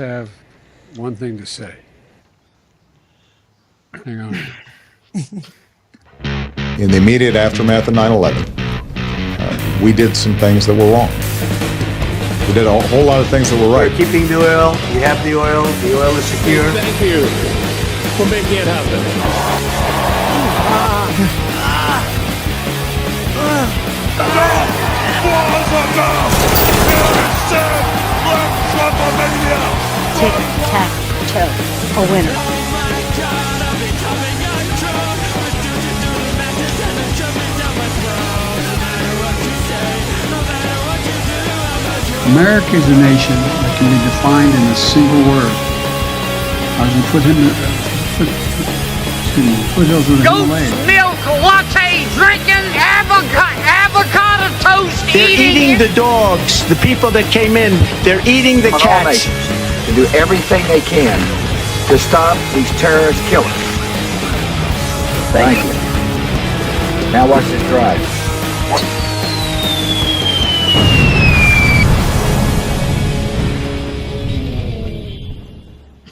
have one thing to say. Hang on. In the immediate aftermath of 9/11, we did some things that were wrong. We did a whole lot of things that were right. We're keeping the oil. We have the oil. The oil is secure. Thank you for making it happen. Tic-tac-toe, a winner. America is a nation that can be defined in a single word. I was put hills in the Himalayas. Milk latte drinking, avocado toast They're eating the dogs. The people that came in, they're eating the cats. To do everything they can to stop these terrorist killers. Thank you. Now watch this drive.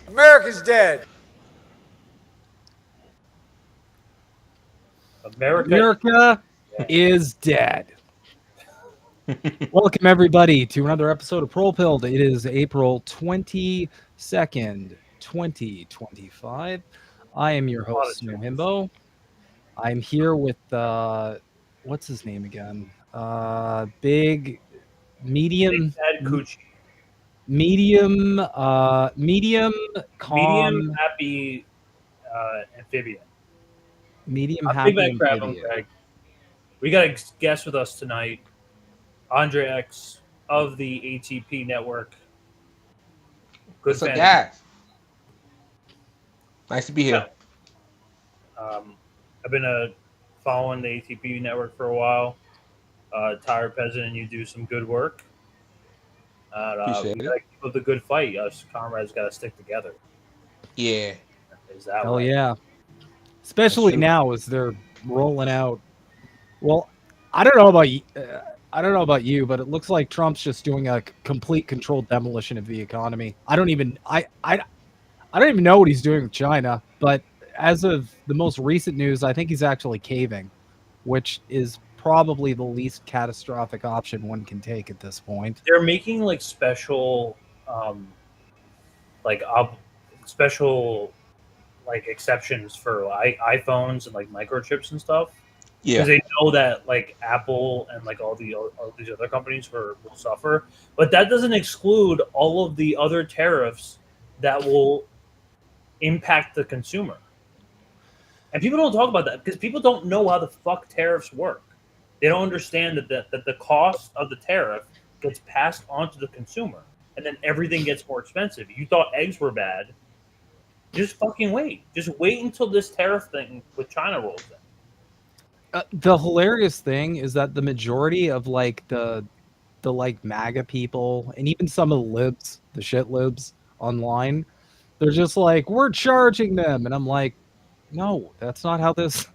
America's dead. America is dead. Welcome, everybody, to another episode of Prol Pilled. It is April 22nd, 2025. I am your host, Himbo. I'm here with, what's his name again? Big, medium... Big Coochie. Medium, calm... Medium happy amphibian. Medium happy amphibian. We got a guest with us tonight, Andre X of the ATP network. Good What's up, guys? Nice to be here. I've been following the ATP network for a while. Tired Peasant and you do some good work. We got to keep up the good fight. Us comrades got to stick together. Yeah. Hell right? Yeah. Especially now as they're rolling out. Well, I don't know about you, but it looks like Trump's just doing a complete controlled demolition of the economy. I don't even know what he's doing with China, but as of the most recent news, I think he's actually caving, which is probably the least catastrophic option one can take at this point. They're making like special exceptions for iPhones and like microchips and stuff. Yeah, because they know that like Apple and like all these other companies will suffer, but that doesn't exclude all of the other tariffs that will impact the consumer. And people don't talk about that because people don't know how the fuck tariffs work. They don't understand that the cost of the tariff gets passed on to the consumer, and then everything gets more expensive. You thought eggs were bad. Just fucking wait. Just wait until this tariff thing with China rolls in. The hilarious thing is that the majority of like the like MAGA people and even some of the libs, the shit libs online, they're just like, we're charging them, and I'm like, no, that's not how this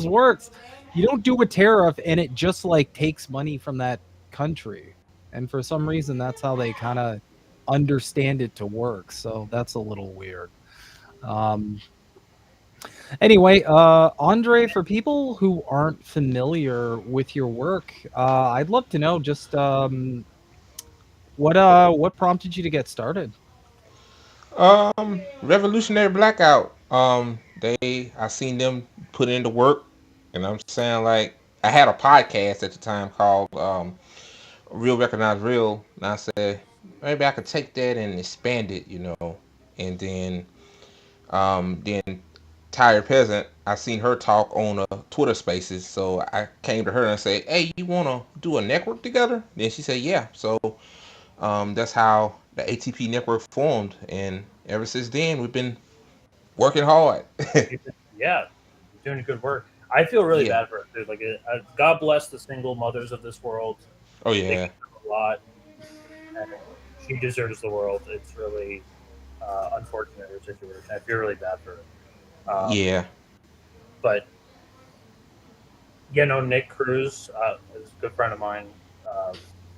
works. You don't do a tariff and it just like takes money from that country, and for some reason that's how they kind of understand it to work. So that's a little weird. Anyway, Andre, for people who aren't familiar with your work, I'd love to know just what prompted you to get started. Revolutionary Blackout. I seen them put into work, and I'm saying like I had a podcast at the time called Real Recognize Real, and I said maybe I could take that and expand it, and then Tired Peasant, I seen her talk on Twitter Spaces, so I came to her and said, "Hey, you want to do a network together?" Then she said, "Yeah." So that's how the ATP network formed, and ever since then we've been working hard. Yeah, doing good work. I feel really bad for her. Like, God bless the single mothers of this world. Oh yeah, a lot. And she deserves the world. It's really unfortunate her situation. I feel really bad for her. But Nick Cruz is a good friend of mine.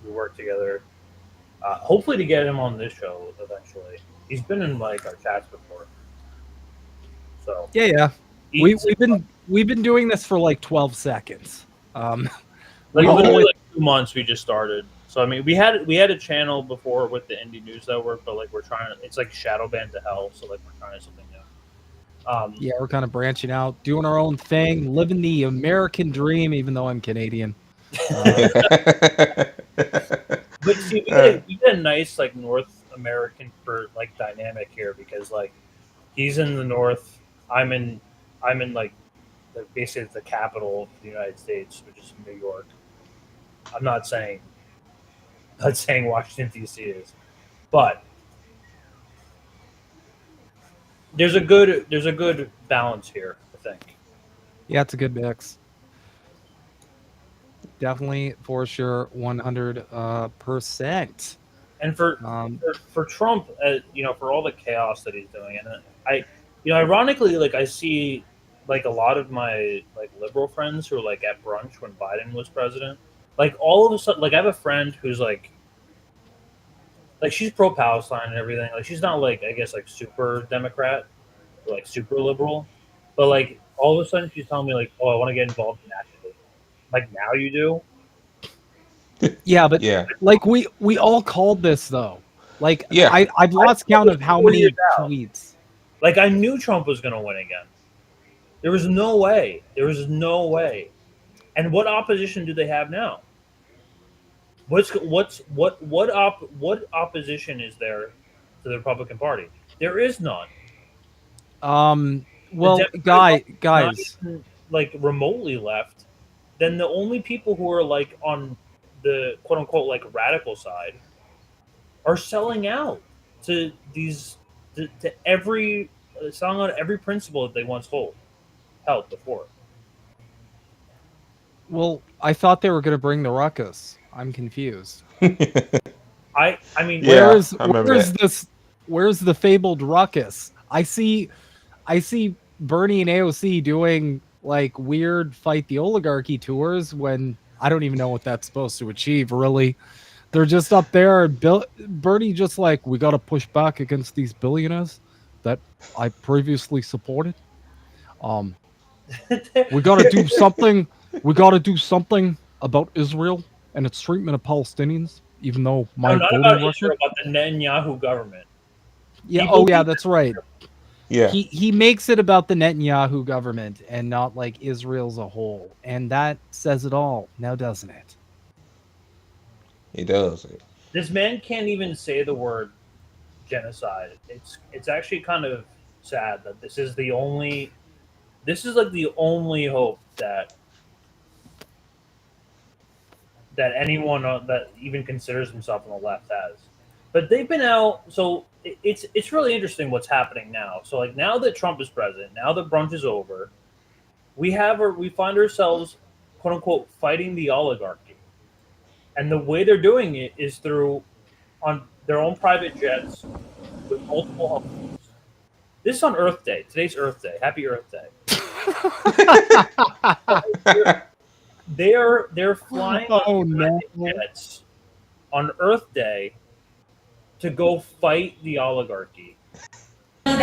We work together. Hopefully to get him on this show eventually. He's been in like our chats before. So Yeah. We've been doing this for like 12 seconds. like we literally always, like 2 months we just started. So I mean we had a channel before with the Indie News Network, but like we're trying to, it's like shadow banned to hell, so like we're trying something new. yeah, we're kind of branching out, doing our own thing, living the American dream, even though I'm Canadian. But see, we get a nice like North American for like dynamic here because like he's in the north, I'm in like basically the capital of the United States, which is New York. I'm not saying Washington D.C. is, but there's a good balance here, I think. Yeah, it's a good mix. Definitely, for sure, 100%. And for Trump, for all the chaos that he's doing, and ironically, like I see, like a lot of my like liberal friends who were like at brunch when Biden was president, like all of a sudden, like I have a friend who's like she's pro-Palestine and everything. Like she's not like I guess like super Democrat, or, like super liberal, but like all of a sudden she's telling me like, oh, I want to get involved in activism. Like now you do. Yeah, but Yeah. like we all called this though. Like Yeah. I've lost count of how 4 many years out. tweets. Like I knew Trump was going to win again. There was no way. And what opposition do they have now? What opposition is there to the Republican Party? There is none. Well, guys, Not even, like remotely left. Then the only people who are like on the quote unquote like radical side are selling out to these to every selling out every principle that they once held before. well, I thought they were going to bring the ruckus. I'm confused. I mean, Yeah. Where's the fabled ruckus? I see Bernie and AOC doing like weird fight the oligarchy tours when I don't even know what that's supposed to achieve, really. They're just up there and Bernie just like, we got to push back against these billionaires that I previously supported. We got to do something. We got to do something about Israel and its treatment of Palestinians, even though my not voting about record. Israel, about the Netanyahu government. Yeah. People Yeah, that's right. Yeah. He makes it about the Netanyahu government and not like Israel as a whole, and that says it all, now doesn't it? He does. This man can't even say the word genocide. It's actually kind of sad that this is like the only hope that anyone that even considers himself on the left has. But they've been out, so it's really interesting what's happening now. So like now that Trump is president, now that brunch is over, we find ourselves quote unquote fighting the oligarchy, and the way they're doing it is through on their own private jets with multiple homes. This is on Earth Day. Today's Earth Day. Happy Earth Day. They're flying on private jets on Earth Day to go fight the oligarchy. We need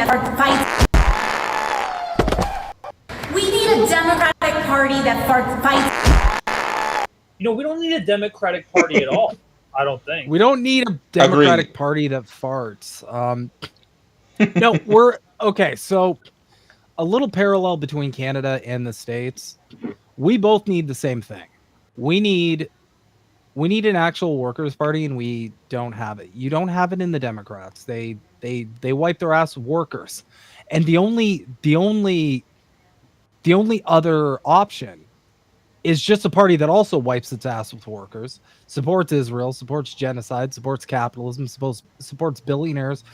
a Democratic Party that fights. We don't need a Democratic Party at all. I don't think. We don't need a Democratic Party that farts. No, we're okay. So a little parallel between Canada and the States. We both need the same thing. We need an actual workers' party, and we don't have it. You don't have it in the Democrats. They wipe their ass with workers, and the only other option is just a party that also wipes its ass with workers, supports Israel, supports genocide, supports capitalism, supports billionaires.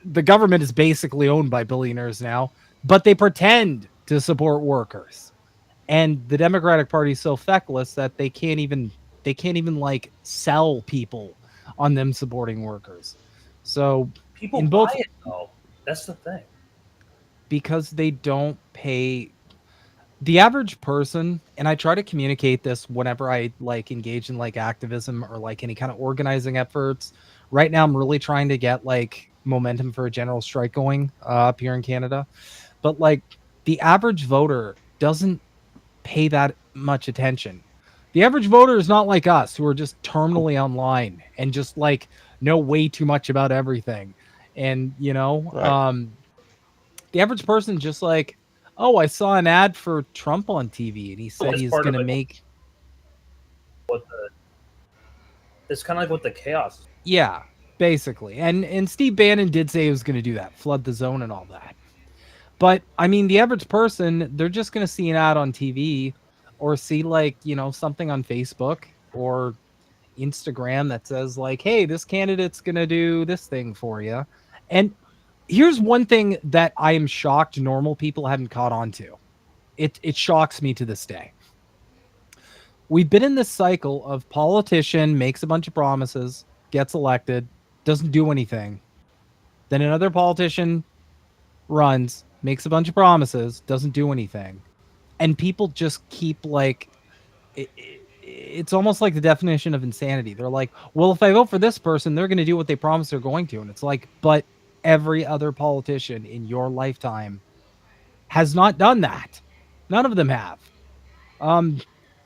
The government is basically owned by billionaires now, but they pretend to support workers. And the Democratic Party is so feckless that they can't even like sell people on them supporting workers. So people buy it though. That's the thing. Because they don't pay. the average person, and I try to communicate this whenever I like engage in like activism or like any kind of organizing efforts. Right now, I'm really trying to get like momentum for a general strike going up here in Canada. But like the average voter doesn't pay that much attention. The average voter is not like us who are just terminally online and just like know way too much about everything. And Right. the average person just like, oh, I saw an ad for Trump on TV and he said It's he's part of gonna like make what the it's kind of like what the chaos is. yeah, basically. And Steve Bannon did say he was gonna do that, flood the zone and all that. But I mean, the average person, they're just going to see an ad on TV or see like, something on Facebook or Instagram that says like, "Hey, this candidate's going to do this thing for you." And here's one thing that I am shocked normal people haven't caught on to. It shocks me to this day. We've been in this cycle of politician makes a bunch of promises, gets elected, doesn't do anything. Then another politician runs, makes a bunch of promises, doesn't do anything. And people just keep like it's almost like the definition of insanity. They're like, well, if I vote for this person, they're going to do what they promise they're going to. And it's like, but every other politician in your lifetime has not done that. None of them have.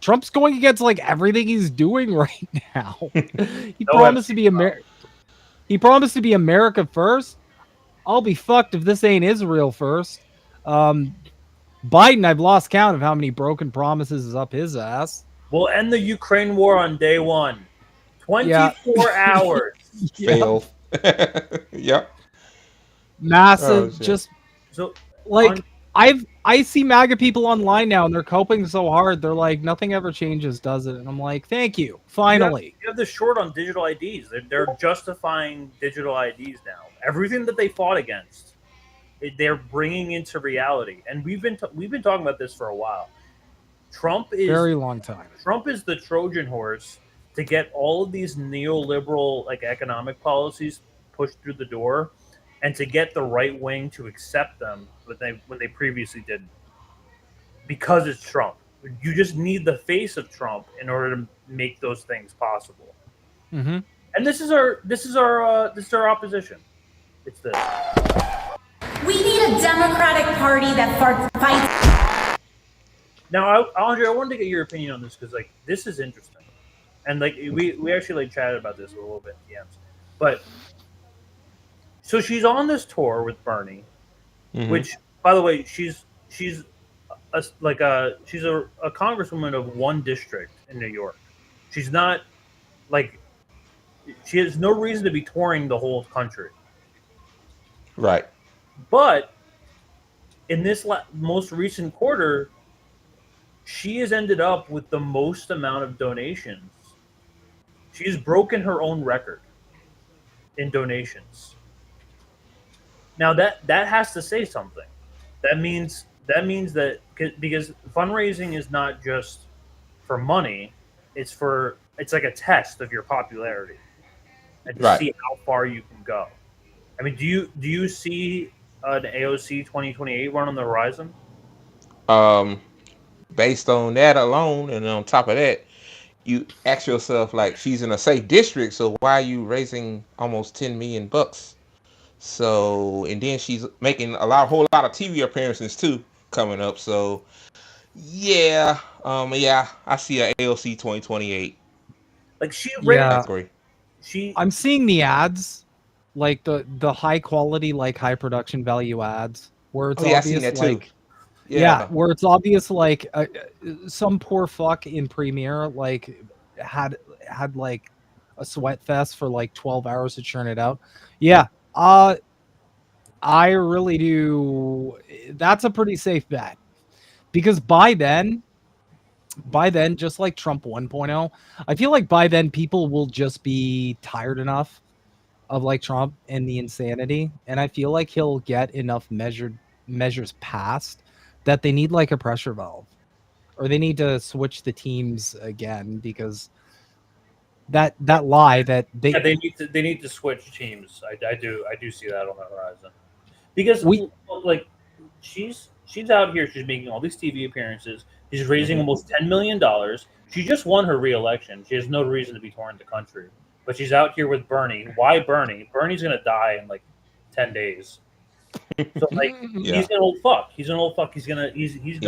Trump's going against like everything he's doing right now. He No promised to Epstein be He promised to be America first. I'll be fucked if this ain't Israel first. Biden, I've lost count of how many broken promises is up his ass. We'll end the Ukraine war on day one. Yeah. 24 hours. Fail. Yep. Oh Massive, shit. just So like on- I see MAGA people online now and they're coping so hard. They're like, nothing ever changes, does it? And I'm like, thank you. Finally. you have the short on digital IDs. They're justifying digital IDs now. Everything that they fought against, they're bringing into reality. And we've been talking about this for a while. Trump is Very long time. Trump is the Trojan horse to get all of these neoliberal like economic policies pushed through the door, and to get the right wing to accept them when they previously didn't. Because it's Trump. You just need the face of Trump in order to make those things possible. Mm-hmm. And this is our opposition. It's this. We need a Democratic Party that fights. Now, Andre, I wanted to get your opinion on this because like this is interesting, and like we actually like chatted about this a little bit in DMs. But so she's on this tour with Bernie, which, by the way, she's a congresswoman of one district in New York. She's not like she has no reason to be touring the whole country. Right. But in this most recent quarter, she has ended up with the most amount of donations. She's broken her own record in donations. Now that has to say something. That means that because fundraising is not just for money, it's like a test of your popularity and to see how far you can go. I mean, do you see an AOC 2028 run on the horizon? Based on that alone, and on top of that, you ask yourself like, she's in a safe district, so why are you raising almost $10 million? So, and then she's making a whole lot of TV appearances too coming up. So, yeah, I see a AOC 2028. Like she Yeah. I'm seeing the ads, like the high quality, like high production value ads, where it's I've obvious seen that like too. Yeah, where it's obvious like some poor fuck in Premiere like had like a sweat fest for like 12 hours to churn it out. Yeah, I really do. That's a pretty safe bet because by then, just like Trump 1.0, I feel like by then people will just be tired enough of like Trump and the insanity, and I feel like he'll get enough measures passed that they need like a pressure valve, or they need to switch the teams again because that lie that they need to switch teams. I do see that on the horizon because like she's she's out here. She's making all these TV appearances. She's raising almost $10 million. She just won her re-election. She has no reason to be touring the country. But she's out here with Bernie. Why Bernie? Bernie's going to die in like 10 days. So like he's an old fuck. He's an old fuck. He's going. He's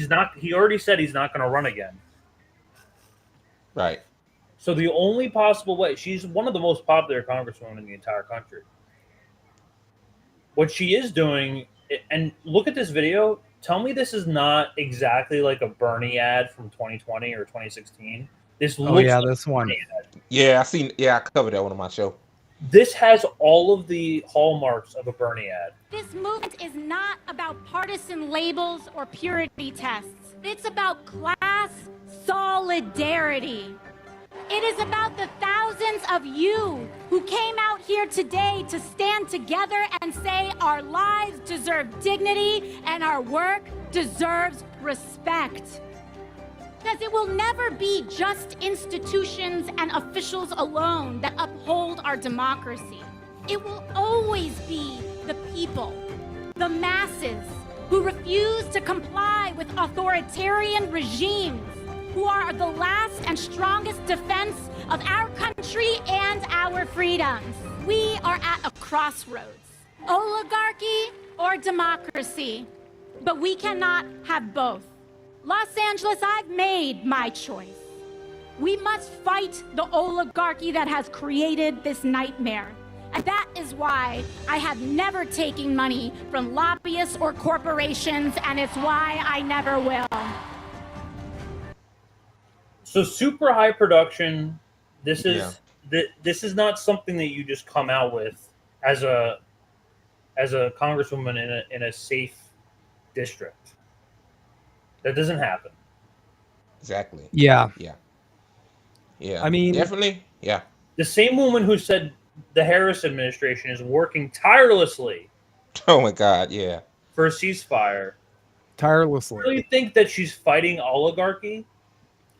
not. He already said he's not going to run again. Right. So the only possible way, she's one of the most popular congresswomen in the entire country. What she is doing, and look at this video. Tell me this is not exactly like a Bernie ad from 2020 or 2016. This looks like this one. Yeah, I covered that one on my show. This has all of the hallmarks of a Bernie ad. This movement is not about partisan labels or purity tests. It's about class solidarity. It is about the thousands of you who came out here today to stand together and say our lives deserve dignity and our work deserves respect. Because it will never be just institutions and officials alone that uphold our democracy. It will always be the people, the masses, who refuse to comply with authoritarian regimes, who are the last and strongest defense of our country and our freedoms. We are at a crossroads, oligarchy or democracy, but we cannot have both. Los Angeles, I've made my choice. We must fight the oligarchy that has created this nightmare. And that is why I have never taken money from lobbyists or corporations, and it's why I never will. So super high production. This is not something that you just come out with as a congresswoman in a safe district. That doesn't happen. Exactly. Yeah. I mean, definitely. Yeah. The same woman who said the Harris administration is working tirelessly. Oh my God. Yeah. For a ceasefire. Tirelessly. You really think that she's fighting oligarchy?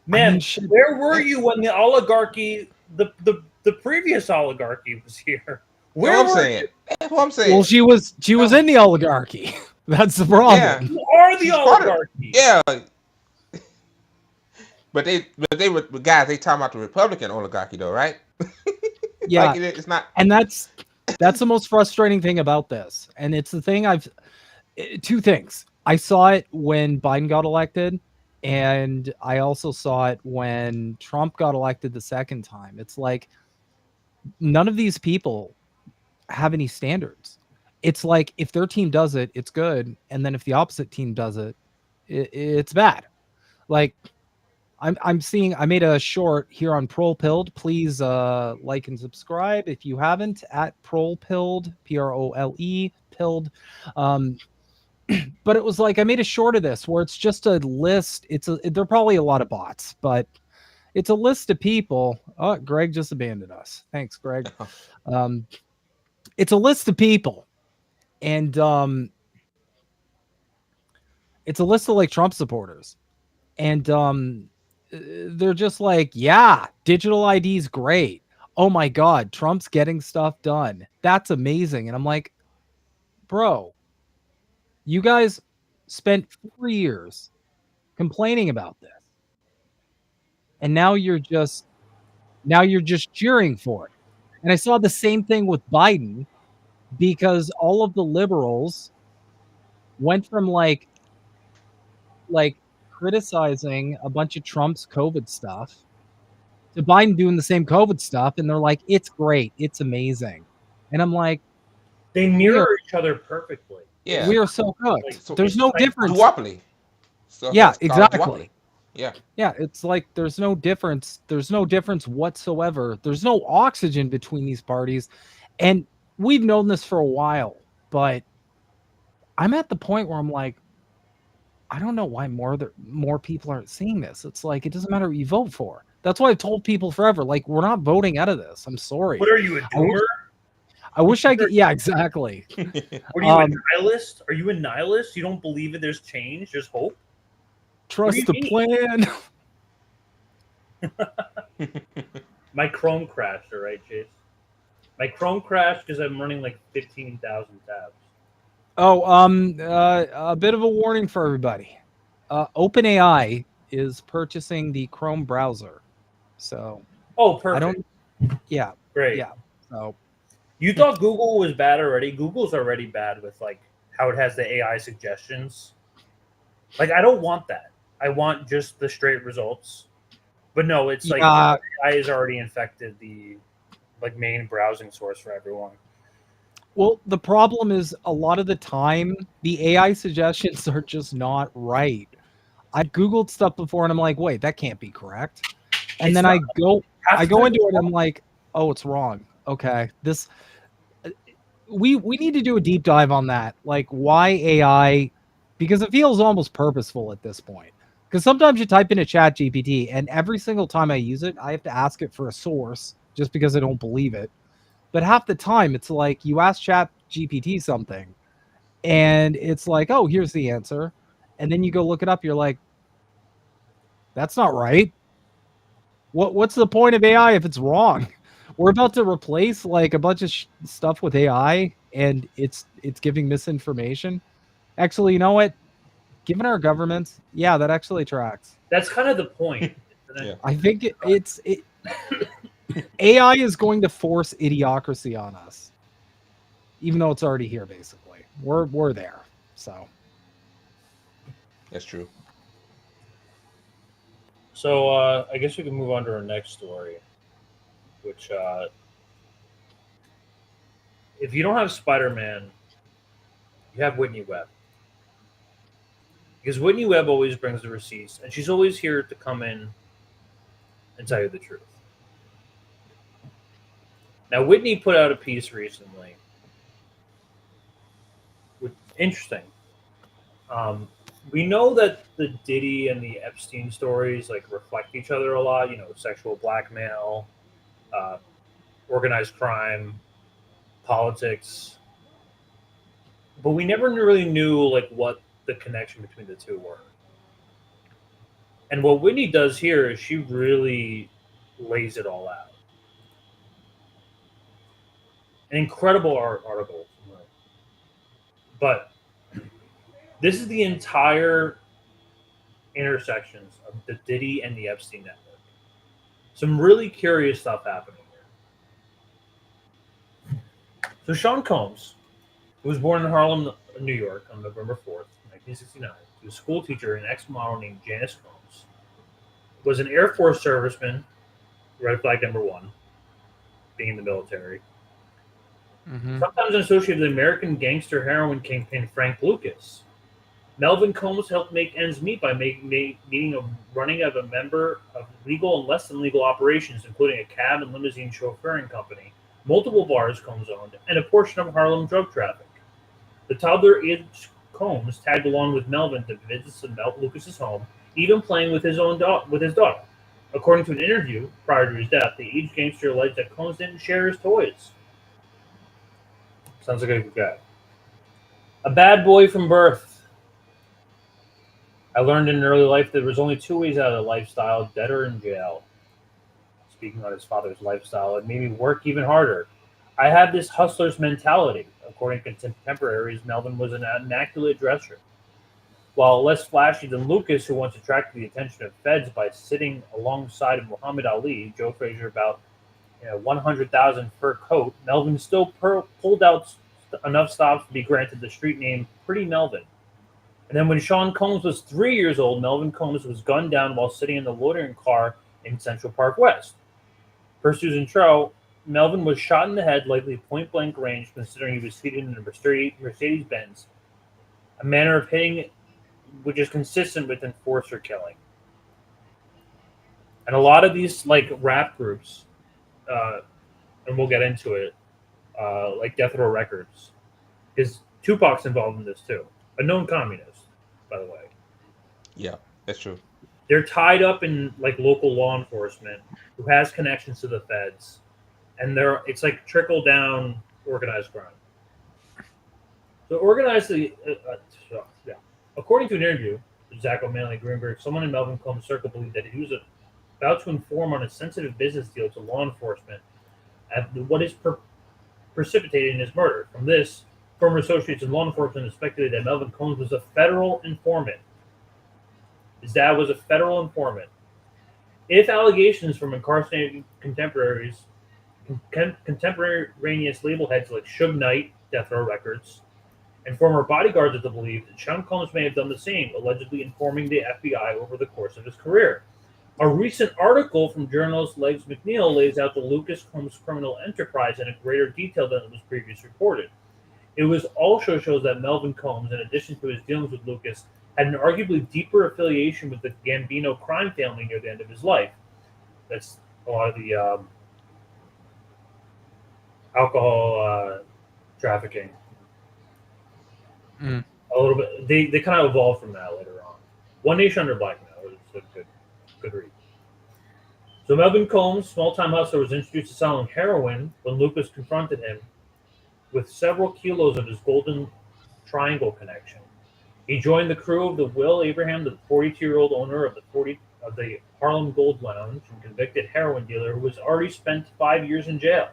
Man, where were you when the oligarchy, the previous oligarchy was here? That's what I'm saying. Well, she was in the oligarchy. That's the problem. Yeah. You are the oligarchy. Yeah. But they were guys. They talking about the Republican oligarchy, though, right? Yeah, like it's not. And that's the most frustrating thing about this. And it's the thing two things. I saw it when Biden got elected, and I also saw it when Trump got elected the second time. It's like none of these people have any standards. It's like if their team does it, it's good, and then if the opposite team does it, it's bad. Like I'm seeing. I made a short here on ProlePilled. Please like and subscribe if you haven't at ProlePilled, PROLE pilled. But it was like I made a short of this where it's just a list. They're probably a lot of bots, but it's a list of people. Oh, Greg just abandoned us. Thanks, Greg. It's a list of people. And it's a list of like Trump supporters. And they're just like, yeah, digital ID is great. Oh my God, Trump's getting stuff done. That's amazing. And I'm like, bro, you guys spent 4 years complaining about this. And now you're just cheering for it. And I saw the same thing with Biden, because all of the liberals went from like criticizing a bunch of Trump's COVID stuff to Biden doing the same COVID stuff, and they're like, it's great, it's amazing. And I'm like, they mirror each other perfectly. Yeah, we are so good. There's no difference. Duopoly. So yeah, exactly. Yeah. It's like there's no difference. There's no difference whatsoever. There's no oxygen between these parties. And we've known this for a while, but I'm at the point where I'm like, I don't know why more people aren't seeing this. It's like, it doesn't matter what you vote for. That's why I've told people forever, like, we're not voting out of this. I'm sorry. What are you, a doomer? I wish I could. Yeah, exactly. What are you, a nihilist? Are you a nihilist? You don't believe that there's change? There's hope? Trust the plan. My Chrome crashed, all right, Chase? My Chrome crashed because I'm running like 15,000 tabs. A bit of a warning for everybody. OpenAI is purchasing the Chrome browser, so Oh, I perfect. don't. Yeah, Great. yeah. So You thought Google was bad already? Google's already bad with like how it has the AI suggestions. Like I don't want that. I want just the straight results. But no, it's like yeah, AI has already infected the like main browsing source for everyone. well, the problem is a lot of the time the AI suggestions are just not right. I googled stuff before and I'm like, wait, that can't be correct. And It's then not half I the go time into it's it and wrong. I'm like, oh, it's wrong. Okay, this we need to do a deep dive on that. Like why AI, because it feels almost purposeful at this point. Because sometimes you type in a chat GPT and every single time I use it, I have to ask it for a source just because I don't believe it. But half the time it's like you ask chat GPT something and it's like, oh, here's the answer. And then you go look it up, you're like, that's not right. What's the point of AI if it's wrong? We're about to replace like a bunch of stuff with AI, and it's giving misinformation. Actually, you know what? Given our government, yeah, that actually tracks. That's kind of the point, isn't Yeah. it? I think AI is going to force idiocracy on us, even though it's already here. Basically, we're there. So That's true. So I guess we can move on to our next story, which if you don't have Spider-Man, you have Whitney Webb. Because Whitney Webb always brings the receipts, and she's always here to come in and tell you the truth. Now, Whitney put out a piece recently, which interesting. We know that the Diddy and the Epstein stories like reflect each other a lot. You know, sexual blackmail, uh, organized crime, politics, but we never really knew like what the connection between the two were. And what Whitney does here is she really lays it all out. An incredible article, but this is the entire intersections of the Diddy and the Epstein network. Some really curious stuff happening here. So Sean Combs, who was born in Harlem, New York on November 4th, 1969, to a school teacher and ex-model named Janice Combs, was an Air Force serviceman, red flag number one, being in the military, sometimes associated with American gangster heroin kingpin Frank Lucas. Melvin Combs helped make ends meet by running of a member of legal and less than legal operations, including a cab and limousine chauffeuring company, multiple bars Combs owned, and a portion of Harlem drug traffic. The toddler-aged Combs tagged along with Melvin to visits Lucas's home, even playing with his daughter. According to an interview prior to his death, the aged gangster alleged that Combs didn't share his toys. Sounds like a good guy. A bad boy from birth. I learned in early life there was only two ways out of the lifestyle, dead or in jail. Speaking on his father's lifestyle, it made me work even harder. I had this hustler's mentality. According to contemporaries, Melvin was an immaculate dresser. While less flashy than Lucas, who once attracted the attention of feds by sitting alongside of Muhammad Ali, Joe Frazier about 100,000 fur coat, Melvin still pulled out enough stops to be granted the street name Pretty Melvin. And then when Sean Combs was 3 years old, Melvin Combs was gunned down while sitting in the loitering car in Central Park West. Per Susan Trow, Melvin was shot in the head, likely point-blank range, considering he was seated in a Mercedes-Benz, a manner of hitting which is consistent with enforcer killing. And a lot of these like rap groups, and we'll get into it, like Death Row Records, is Tupac's involved in this too. A known communist, by the way. Yeah, that's true. They're tied up in like local law enforcement who has connections to the feds, and it's like trickle down organized crime. So according to an interview with Zach O'Malley Greenberg, someone in Melvin Combs' circle believed that he was about to inform on a sensitive business deal to law enforcement at what is precipitating his murder. From this, Former associates in law enforcement have speculated that Melvin Combs was a federal informant. His dad was a federal informant. If allegations from incarcerated contemporaneous label heads like Suge Knight, Death Row Records, and former bodyguards are to believe that Sean Combs may have done the same, allegedly informing the FBI over the course of his career. A recent article from journalist Legs McNeil lays out the Lucas Combs criminal enterprise in a greater detail than it was previously reported. It also shows that Melvin Combs, in addition to his dealings with Lucas, had an arguably deeper affiliation with the Gambino crime family near the end of his life. That's a lot of the alcohol trafficking. A little bit. They kind of evolved from that later on. One Nation Under Black now is a good read. So Melvin Combs, small-time hustler, was introduced to selling heroin when Lucas confronted him with several kilos of his Golden Triangle connection. He joined the crew of the Will Abraham, the 42-year-old owner of the Harlem Gold Lounge and convicted heroin dealer who was already spent 5 years in jail.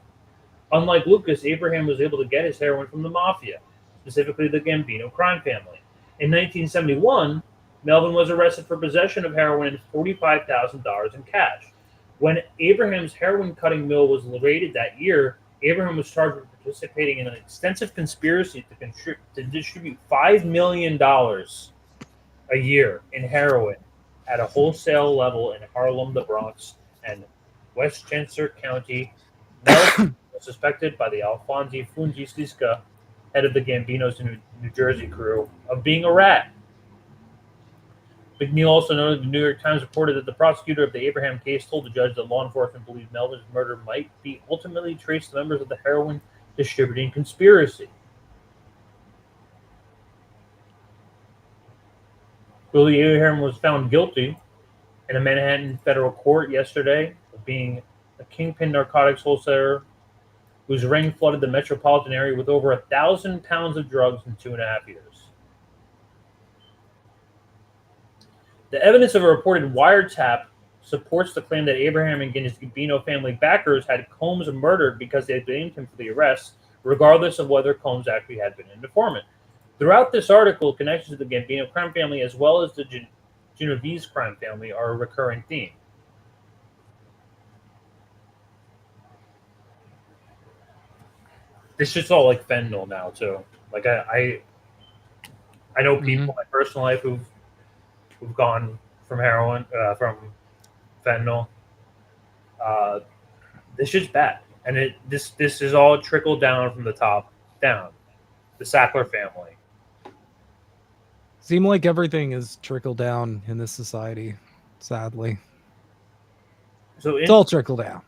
Unlike Lucas, Abraham was able to get his heroin from the mafia, specifically the Gambino crime family. In 1971, Melvin was arrested for possession of heroin and $45,000 in cash. When Abraham's heroin cutting mill was raided that year, Abraham was charged with participating in an extensive conspiracy to distribute $5 million a year in heroin at a wholesale level in Harlem, the Bronx, and Westchester County. Melvin was suspected by the Alfonso Fungi-Sliska, head of the Gambino's New Jersey crew, of being a rat. McNeil also noted the New York Times reported that the prosecutor of the Abraham case told the judge that law enforcement believed Melvin's murder might be ultimately traced to members of the heroin distributing conspiracy. Willie Abraham was found guilty in a Manhattan federal court yesterday of being a kingpin narcotics wholesaler whose ring flooded the metropolitan area with over 1,000 pounds of drugs in 2.5 years. The evidence of a reported wiretap supports the claim that Abraham and his Gambino family backers had Combs murdered because they blamed him for the arrest, regardless of whether Combs actually had been an informant. Throughout this article, connections to the Gambino crime family as well as the Genovese crime family are a recurring theme. This shit's all like fentanyl now too. Like I know people in my personal life who've gone from heroin, from fentanyl. This shit's bad, and this is all trickled down from the top down. The Sackler family. Seem like everything is trickled down in this society, sadly. So it's all trickled down.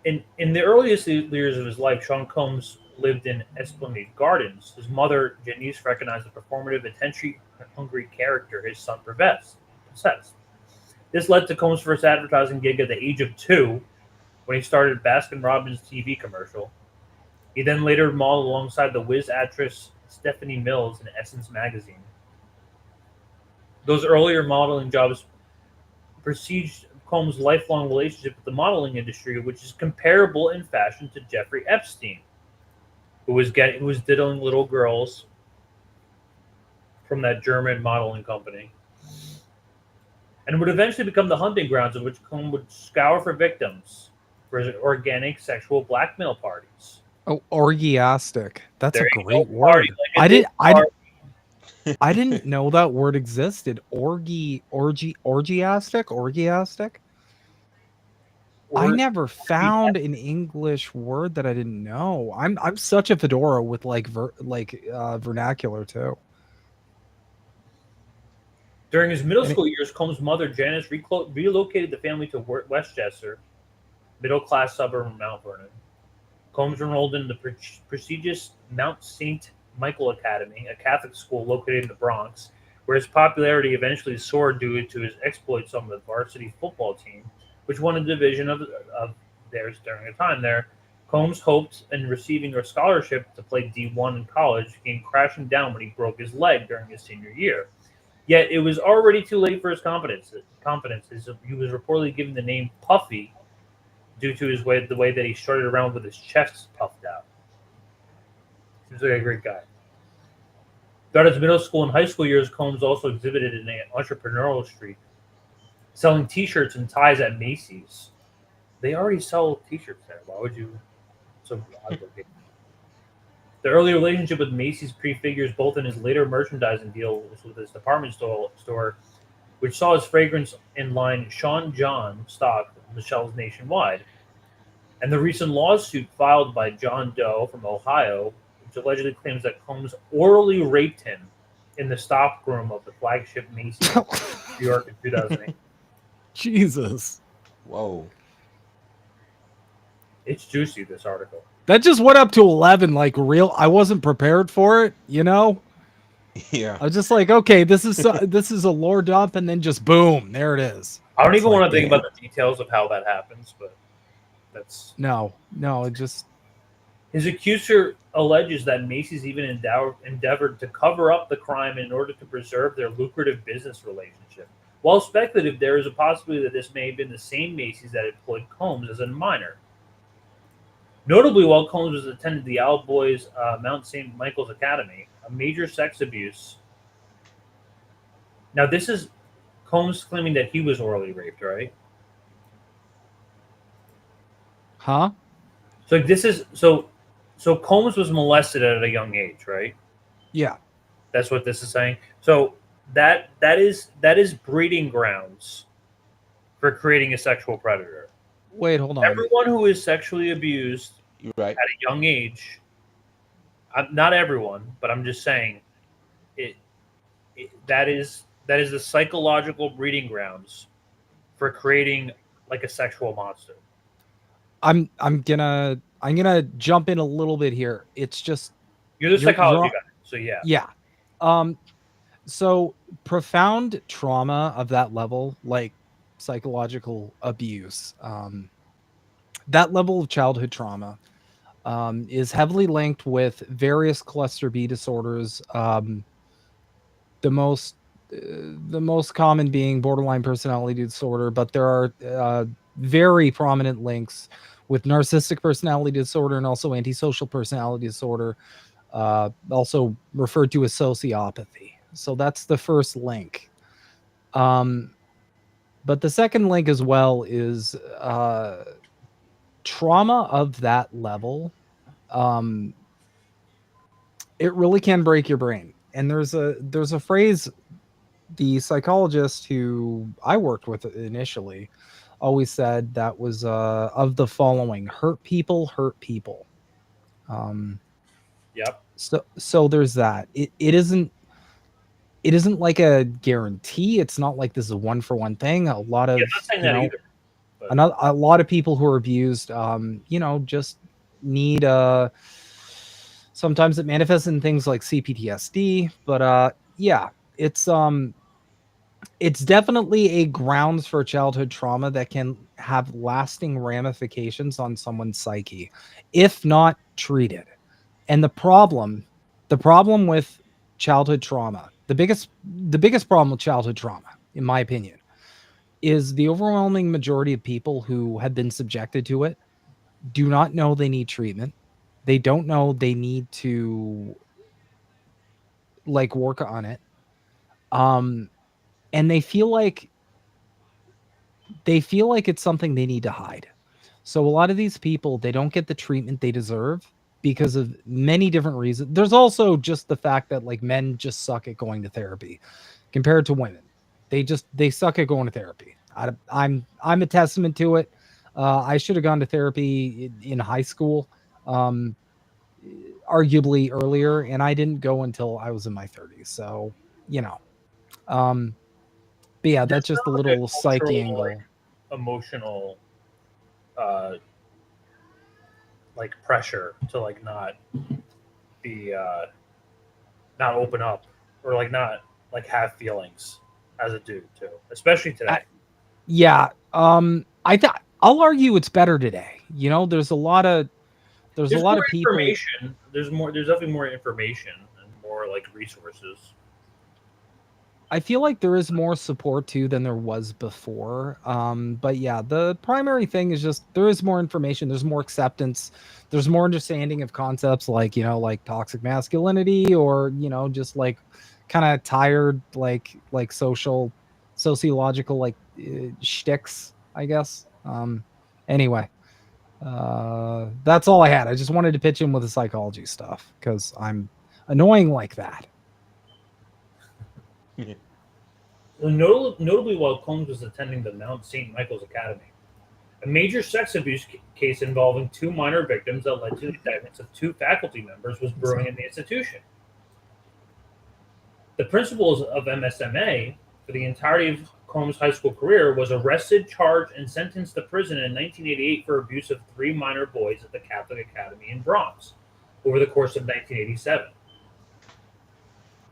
In the earliest years of his life, Sean Combs lived in Esplanade Gardens. His mother, Janice, recognized the performative, attention-hungry character his son possessed. This led to Combs' first advertising gig at the age of 2 when he started a Baskin-Robbins TV commercial. He then later modeled alongside the Wiz actress Stephanie Mills in Essence magazine. Those earlier modeling jobs preceded Combs' lifelong relationship with the modeling industry, which is comparable in fashion to Jeffrey Epstein, who was diddling little girls from that German modeling company, and would eventually become the hunting grounds of which Combs would scour for victims for his organic sexual blackmail parties. Oh, orgiastic. That's There a you great go, word. party like I didn't know that word existed. Orgiastic. I never found an English word that I didn't know. I'm such a fedora with vernacular too. During his middle school years, Combs' mother, Janice, relocated the family to Westchester, middle-class suburb of Mount Vernon. Combs enrolled in the prestigious Mount St. Michael Academy, a Catholic school located in the Bronx, where his popularity eventually soared due to his exploits on the varsity football team, which won a division of theirs during a time there. Combs hoped in receiving a scholarship to play D1 in college, came crashing down when he broke his leg during his senior year. Yet it was already too late for his confidence. He was reportedly given the name Puffy due to the way that he strutted around with his chest puffed out. Seems like a great guy. Throughout his middle school and high school years, Combs also exhibited in an entrepreneurial streak, selling T-shirts and ties at Macy's. They already sell T-shirts there. Why would you? So odd looking. The early relationship with Macy's prefigures both in his later merchandising deals with his department store, which saw his fragrance in line Sean John stock on the shelves nationwide, and the recent lawsuit filed by John Doe from Ohio, which allegedly claims that Combs orally raped him in the stockroom of the flagship Macy's in New York in 2008. Jesus. Whoa. It's juicy, this article. That just went up to 11, like real. I wasn't prepared for it, you know? Yeah. I was just like, okay, this is a lore dump, and then just boom, there it is. I don't It's even like, want to think damn. about the details of how that happens, but that's... No, it just... His accuser alleges that Macy's even endeavored to cover up the crime in order to preserve their lucrative business relationship. While speculative, there is a possibility that this may have been the same Macy's that employed Combs as a minor. Notably, while Combs was attending the Owl Boys Mount St. Michael's Academy, a major sex abuse. Now, this is Combs claiming that he was orally raped, right? Huh? So this is so Combs was molested at a young age, right? Yeah. That's what this is saying. So that is breeding grounds for creating a sexual predator. Wait, hold on. Everyone who is sexually abused You're right. at a young age, not everyone, but I'm just saying, that is the psychological breeding grounds for creating like a sexual monster. I'm gonna jump in a little bit here. It's just You're the psychology guy, so yeah. Yeah. So profound trauma of that level, like psychological abuse, that level of childhood trauma is heavily linked with various cluster B disorders. The most common being borderline personality disorder, but there are very prominent links with narcissistic personality disorder and also antisocial personality disorder, also referred to as sociopathy. So that's the first link. But the second link as well is trauma of that level. It really can break your brain. And there's a phrase the psychologist who I worked with initially always said that was of the following: hurt people hurt people. Yep. So there's that. It isn't like a guarantee. It's not like this is a 1-for-1 thing. A lot of I'm not saying that either. A lot of people who are abused, just need sometimes it manifests in things like CPTSD, but yeah, it's definitely a grounds for childhood trauma that can have lasting ramifications on someone's psyche if not treated. And the problem with childhood trauma, the biggest problem with childhood trauma, in my opinion, is the overwhelming majority of people who have been subjected to it do not know they need treatment. They don't know they need to like work on it. And they feel like it's something they need to hide. So a lot of these people, they don't get the treatment they deserve because of many different reasons. There's also just the fact that like men just suck at going to therapy compared to women. They suck at going to therapy. I'm a testament to it. I should have gone to therapy in high school, arguably earlier, and I didn't go until I was in my 30s. So, but yeah, that's just a little psyche angle. Like, emotional, like pressure to like not be, not open up or like not like have feelings as a dude too, especially today. I'll argue it's better today. There's a lot of people. There's definitely more information and more like resources. I feel like there is more support too than there was before. But yeah, the primary thing is just there is more information, there's more acceptance, there's more understanding of concepts like, you know, like toxic masculinity, or, you know, just like kind of tired like sociological like shticks, I guess. Anyway, that's all I had. I just wanted to pitch in with the psychology stuff because I'm annoying like that. Notably, while Combs was attending the Mount St. Michael's Academy, a major sex abuse case involving 2 minor victims that led to the indictments of 2 faculty members was brewing in the institution. The principal of MSMA for the entirety of Combs' high school career was arrested, charged, and sentenced to prison in 1988 for abuse of 3 minor boys at the Catholic Academy in Bronx over the course of 1987.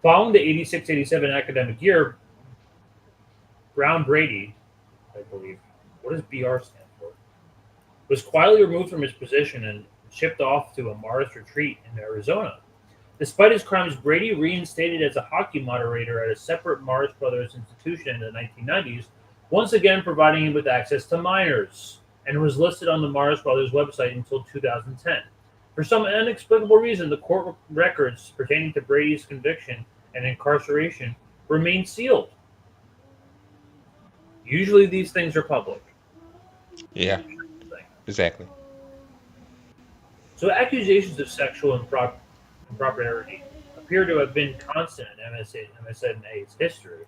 Following the 86-87 academic year, Brown Brady, I believe, what does BR stand for, was quietly removed from his position and shipped off to a Morris retreat in Arizona. Despite his crimes, Brady reinstated as a hockey moderator at a separate Morris Brothers institution in the 1990s, once again providing him with access to minors, and was listed on the Morris Brothers website until 2010. For some inexplicable reason, the court records pertaining to Brady's conviction and incarceration remain sealed. Usually these things are public. Yeah, exactly. So accusations of sexual impropriety appear to have been constant in MSNA's history.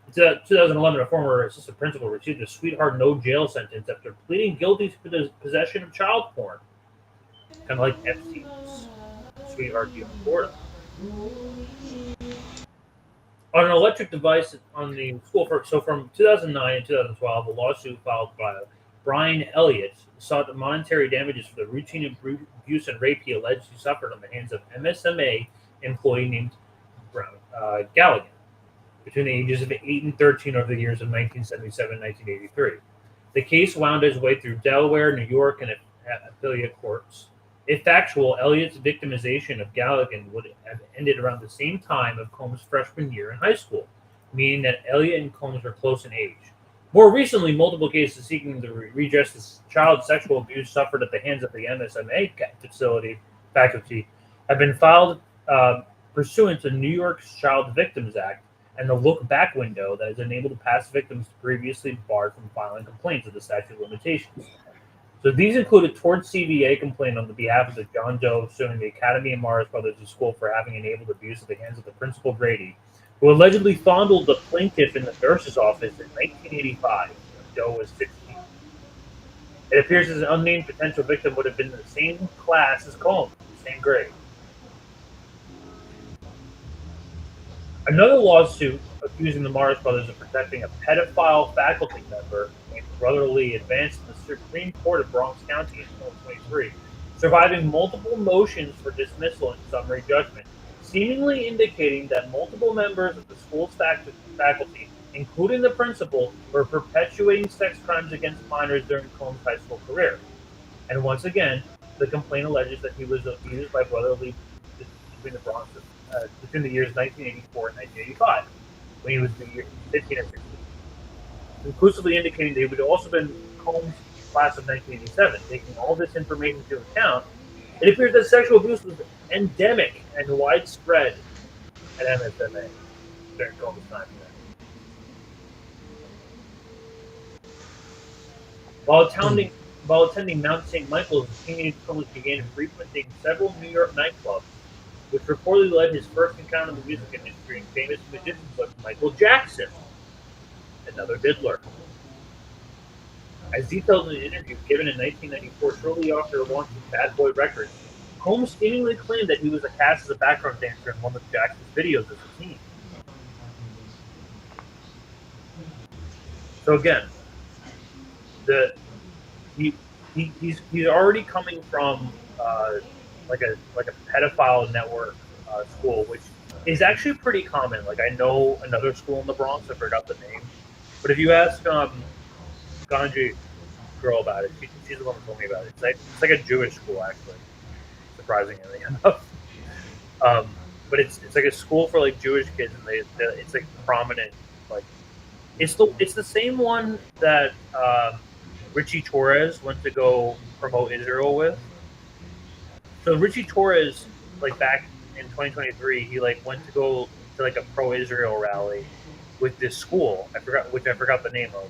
In 2011, a former assistant principal received a sweetheart no jail sentence after pleading guilty to the possession of child porn. Kind of like Epstein's sweetheart deal in Florida. On an electric device on the school, so from 2009 and 2012, a lawsuit filed by Brian Elliott sought monetary damages for the routine abuse and rape he alleged he suffered on the hands of MSMA employee named Galligan between the ages of 8 and 13 over the years of 1977 and 1983. The case wound its way through Delaware, New York, and affiliate courts. If factual, Elliott's victimization of Galligan would have ended around the same time of Combs' freshman year in high school, meaning that Elliott and Combs were close in age. More recently, multiple cases seeking to redress the child sexual abuse suffered at the hands of the MSMA faculty have been filed pursuant to New York's Child Victims Act and the look-back window that has enabled past victims previously barred from filing complaints of the statute of limitations. So these include a tort CVA complaint on the behalf of the John Doe suing the Academy and Morris Brothers School for having enabled abuse at the hands of the principal Brady, who allegedly fondled the plaintiff in the nurse's office in 1985 when Doe was 16. It appears as an unnamed potential victim would have been in the same class as Combs, same grade. Another lawsuit accusing the Morris Brothers of protecting a pedophile faculty member named Brother Lee advanced in the Supreme Court of Bronx County in 2023, surviving multiple motions for dismissal and summary judgment, seemingly indicating that multiple members of the school's faculty, including the principal, were perpetuating sex crimes against minors during Combs' high school career. And once again, the complaint alleges that he was abused by Brother Lee between the years 1984 and 1985, when he was 15 or 16, conclusively indicating that he would also been Combs' class of 1987. Taking all this information into account, it appears that sexual abuse was endemic and widespread at MSMA during Combs' time there. While attending Mount St. Michael's, teenage Combs began frequenting several New York nightclubs, which reportedly led his first encounter in the music industry and famous musicians like Michael Jackson, another diddler. As detailed in an interview given in 1994, shortly after launching Bad Boy Records, Combs seemingly claimed that he was cast as a background dancer in one of Jackson's videos as a teen. So again, he's already coming from like a pedophile network school, which is actually pretty common. Like, I know another school in the Bronx, I forgot the name, but if you ask Ganji girl about it, she's the one who told me about it. It's like a Jewish school, actually, surprisingly enough. but it's like a school for like Jewish kids, and it's like prominent. Like it's the same one that Richie Torres went to go promote Israel with. So Richie Torres, like back in 2023, he like went to go to like a pro-Israel rally with this school. I forgot the name of,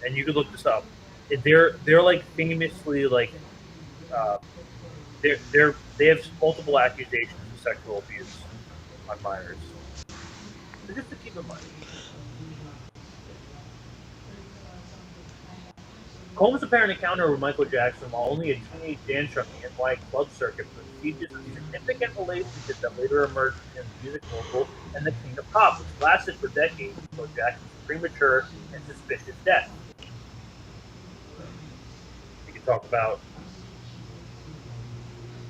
and you could look this up. They're like famously like they have multiple accusations of sexual abuse on minors. So just to keep in mind. Combs' apparent encounter with Michael Jackson while only a teenage dancer on the NY club circuit preceded a significant relationship that later emerged between the music mogul and the king of pop, which lasted for decades before Jackson's premature and suspicious death. We can talk about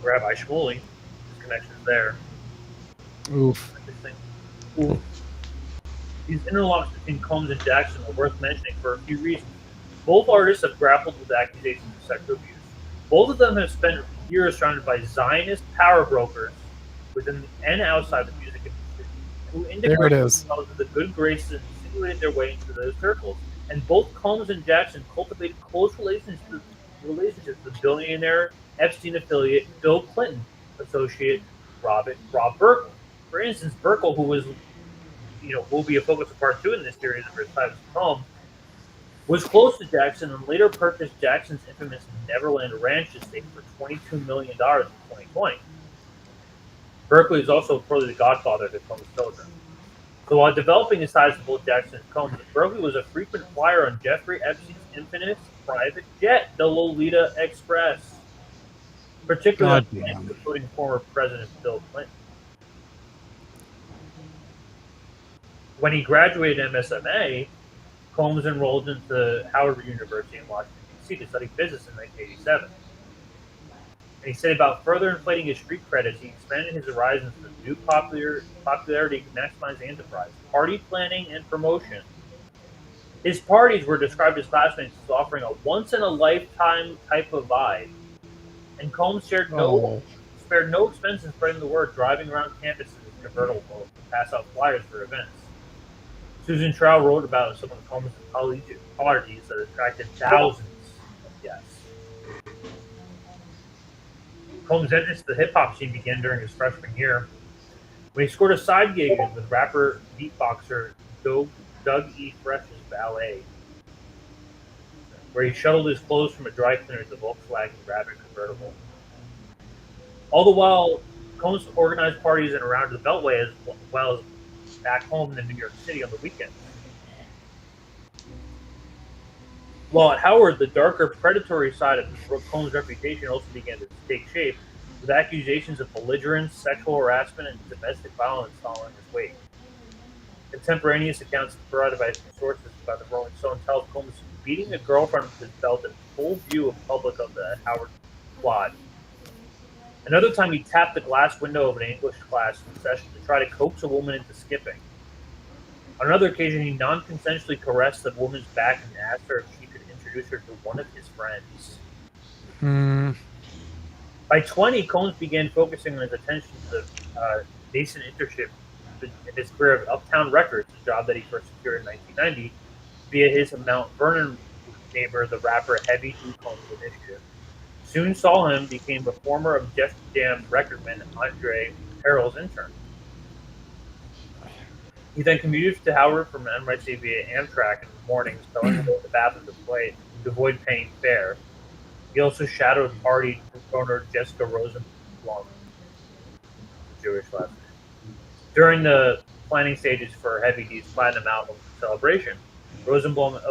Rabbi Shmuley, his connections there. Oof. Oof. These interlocks between Combs and Jackson are worth mentioning for a few reasons. Both artists have grappled with accusations of sexual abuse. Both of them have spent years surrounded by Zionist power brokers within and outside the music industry, who integrated themselves with the good graces and insinuated their way into those circles. And both Combs and Jackson cultivated close relationships with billionaire Epstein affiliate Bill Clinton associate Rob Burkle. For instance, Burkle, who was, will be a focus of part 2 in this series of his ties with Combs, was close to Jackson and later purchased Jackson's infamous Neverland Ranch estate for $22 million in 2020. Berkeley is also reportedly the godfather to Combs' children. So while developing his ties with both Jackson and Combs, Berkeley was a frequent flyer on Jeffrey Epstein's infamous private jet, the Lolita Express, particularly including former President Bill Clinton. When he graduated MSMA, Combs enrolled into Howard University in Washington, D.C. to study business in 1987. And he said about further inflating his street credits, he expanded his horizons with new popularity to maximize the enterprise, party planning, and promotion. His parties were described as classmates as offering a once-in-a-lifetime type of vibe. And Combs spared no expense in spreading the word, driving around campuses in convertible to pass out flyers for events. Susan Trow wrote about some of the Combs' collegiate parties that attracted thousands of guests. Combs' entrance to the hip-hop scene began during his freshman year, when he scored a side gig with rapper beatboxer Doug E. Fresh's ballet, where he shuttled his clothes from a dry cleaner to the Volkswagen Rabbit convertible. All the while, Combs organized parties in and around the Beltway as well as back home in New York City on the weekends. While at Howard, the darker, predatory side of Combs' reputation also began to take shape, with accusations of belligerence, sexual harassment, and domestic violence following his wake. Contemporaneous accounts provided by sources by the Rolling Stone tell of Combs beating a girlfriend with his belt in full view of public of the Howard quad. Another time, he tapped the glass window of an English class session to try to coax a woman into skipping. On another occasion, he non-consensually caressed the woman's back and asked her if she could introduce her to one of his friends. By 20, Combs began focusing on his attention to the nascent internship in his career of Uptown Records, a job that he first secured in 1990 via his Mount Vernon neighbor, the rapper Heavy D. Combs initiative. Soon saw him became a former of Def Jam recordman Andre Harrell's intern. He then commuted to Howard from NYC via Amtrak in the mornings, telling him to go to the bathroom to avoid paying fare. He also shadowed party owner Jessica Rosenblum, Jewish last name, during the planning stages for Heavy D's Platinum Album celebration. Rosenblum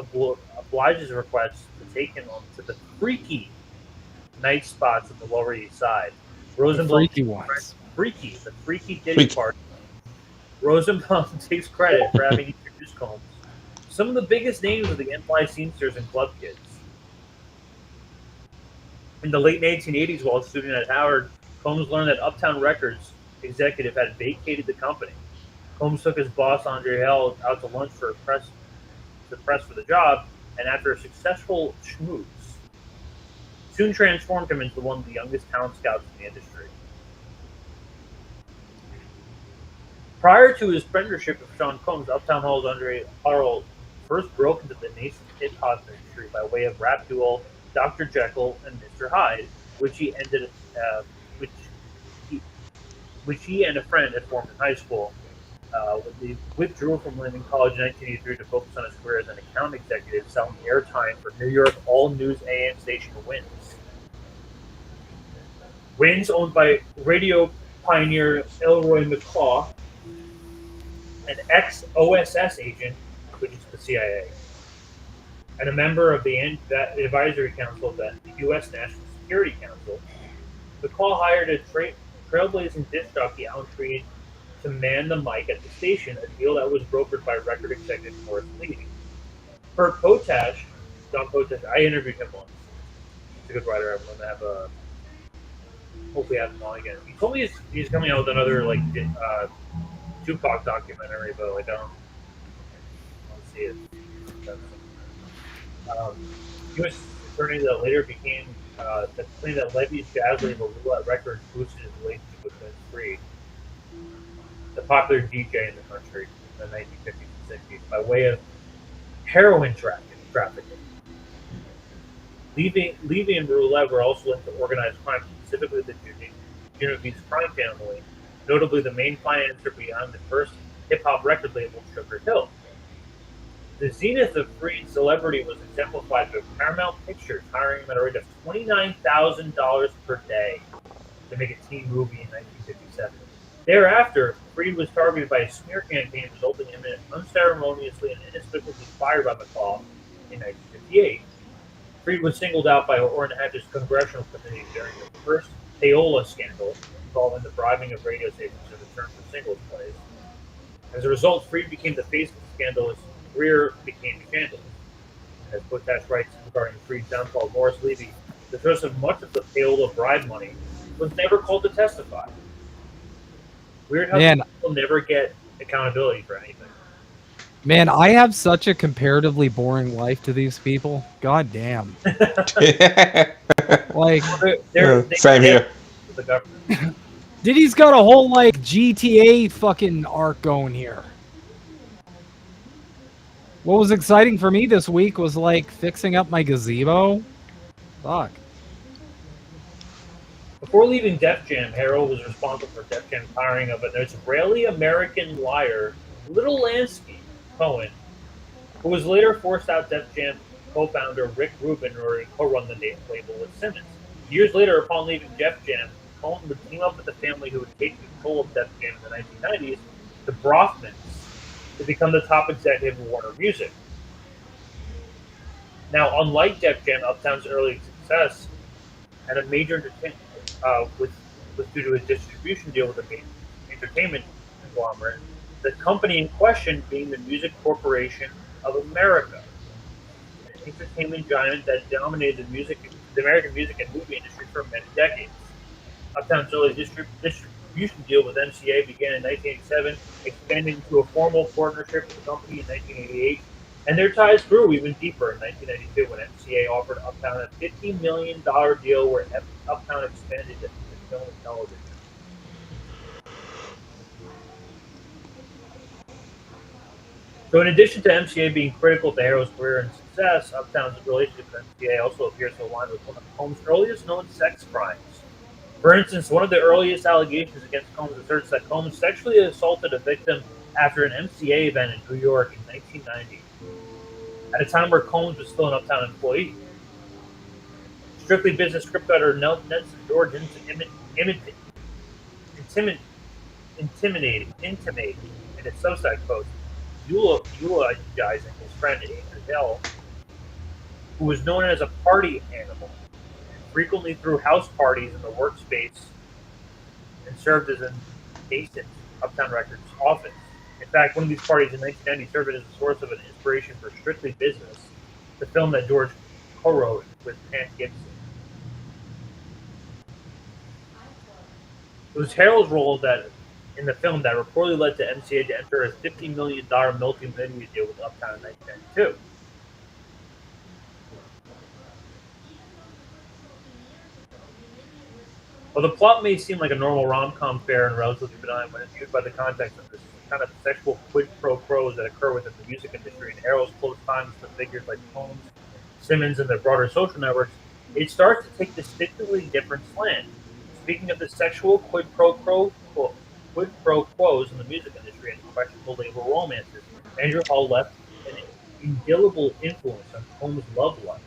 obliges requests to take him on to the freaky night spots of the Lower East Side. Rosenblum the freaky Diddy party. Rosenblum takes credit for having introduced Combs to some of the biggest names of the NY scenesters and club kids. In the late 1980s, while a student at Howard, Combs learned that Uptown Records executive had vacated the company. Combs took his boss, Andre Hell, out to lunch for press for the job, and after a successful schmooze, soon transformed him into one of the youngest talent scouts in the industry. Prior to his friendship with Sean Combs, Uptown Hall's Andre Harrell first broke into the nascent hip-hop industry by way of rap duo Dr. Jekyll and Mr. Hyde, which he which he, which he and a friend had formed in high school. When he withdrew from Lehman College in 1983 to focus on his career as an account executive selling airtime for New York all-news AM station Winds. Winds, owned by radio pioneer Elroy McClaw, an ex-OSS agent, which is the CIA, and a member of the advisory council of the U.S. National Security Council. McClaw hired a trailblazing disc jockey, Alan Creed, to man the mic at the station, a deal that was brokered by record executive Morris Levy. Per Potash, John Potash, I interviewed him once. He's a good writer. I'm going to have a hopefully have him on again. He told me he's coming out with another Tupac documentary, but I don't see it. U.S. attorney that later became that claimed that Levy's jazz label Roulette Records boosted his relationship with Vince Freed, the popular DJ in the country in the 1950s and 60s, by way of heroin trafficking. Levy and Roulette were also linked to organized crime, specifically the Genovese crime family, notably the main financer behind the first hip-hop record label, Sugar Hill. The zenith of Freed's celebrity was exemplified by Paramount Pictures hiring him at a rate of $29,000 per day to make a teen movie in 1957. Thereafter, Freed was targeted by a smear campaign, resulting in him unceremoniously and inexplicably fired by McClaw in 1958. Freed was singled out by Orrin Hatch's congressional committee during the first Payola scandal involving the bribing of radio stations in return for singles plays. As a result, Freed became the face of the scandal. His career became shambles. As Potash writes regarding Freed's downfall, Morris Levy, the source of much of the Payola bribe money, was never called to testify. Weird how people never get accountability for anything. Man, I have such a comparatively boring life to these people. God damn. Like, same here. The government. Diddy's got a whole GTA fucking arc going here. What was exciting for me this week was fixing up my gazebo. Fuck. Before leaving Def Jam, Harrell was responsible for Def Jam's hiring of an Israeli American liar, Little Lansky Cohen, who was later forced out Def Jam co-founder Rick Rubin in order to co-run the label with Simmons. Years later, upon leaving Def Jam, Cohen would team up with the family who had taken control of Def Jam in the 1990s, the Brofmans, to become the top executive of Warner Music. Now, unlike Def Jam, Uptown's early success had a major was due to a distribution deal with a major entertainment conglomerate, the company in question being the Music Corporation of America, an entertainment giant that dominated the American music and movie industry for many decades. Uptown's early distribution deal with MCA began in 1987, expanding into a formal partnership with the company in 1988, and their ties grew even deeper in 1992 when MCA offered Uptown a $50 million deal where Uptown expanded into film and television. So in addition to MCA being critical to Harrell's career and success, Uptown's relationship with MCA also appears to align with one of Combs' earliest known sex crimes. For instance, one of the earliest allegations against Combs asserts that Combs sexually assaulted a victim after an MCA event in New York in 1990, at a time where Combs was still an Uptown employee. Strictly Business script writer Nelson George intimating in his Substack post, eulogizing his friend Adrian Bell, who was known as a party animal, and frequently threw house parties in the workspace and served as an assistant Uptown Records office. In fact, one of these parties in 1990 served as a source of an inspiration for Strictly Business, the film that George co-wrote with Pam Gibson. It was Harrell's role in the film that reportedly led to MCA to enter a $50 million multi-media deal with Uptown in 1992. While the plot may seem like a normal rom-com fare and relatively benign when it's viewed by the context of this kind of sexual quid pro quos that occur within the music industry and Harrell's close ties to figures like Combs, Simmons, and their broader social networks, it starts to take distinctly different slant. Speaking of the sexual quid pro quos in the music industry and questionable label romances, Andrew Hall left an indelible influence on Combs' love life.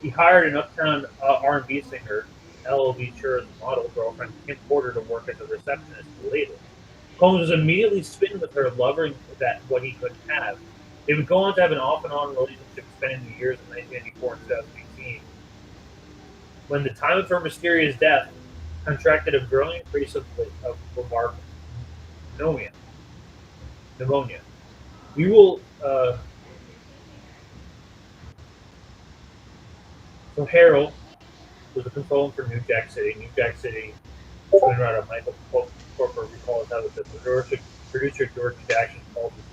He hired an uptown R&B singer, L.O.B. Scher's model girlfriend, Kim Porter, to work as a receptionist for the label. Combs was immediately smitten with her, loving that what he couldn't have. They would go on to have an off-and-on relationship spanning the years of 1994 and 2018. When the time of her mysterious death, contracted a growing case of pneumonia. We will. So Harold was a consultant for New Jack City. New Jack City screenwriter Michael Corper recalls how the producer George Jackson called his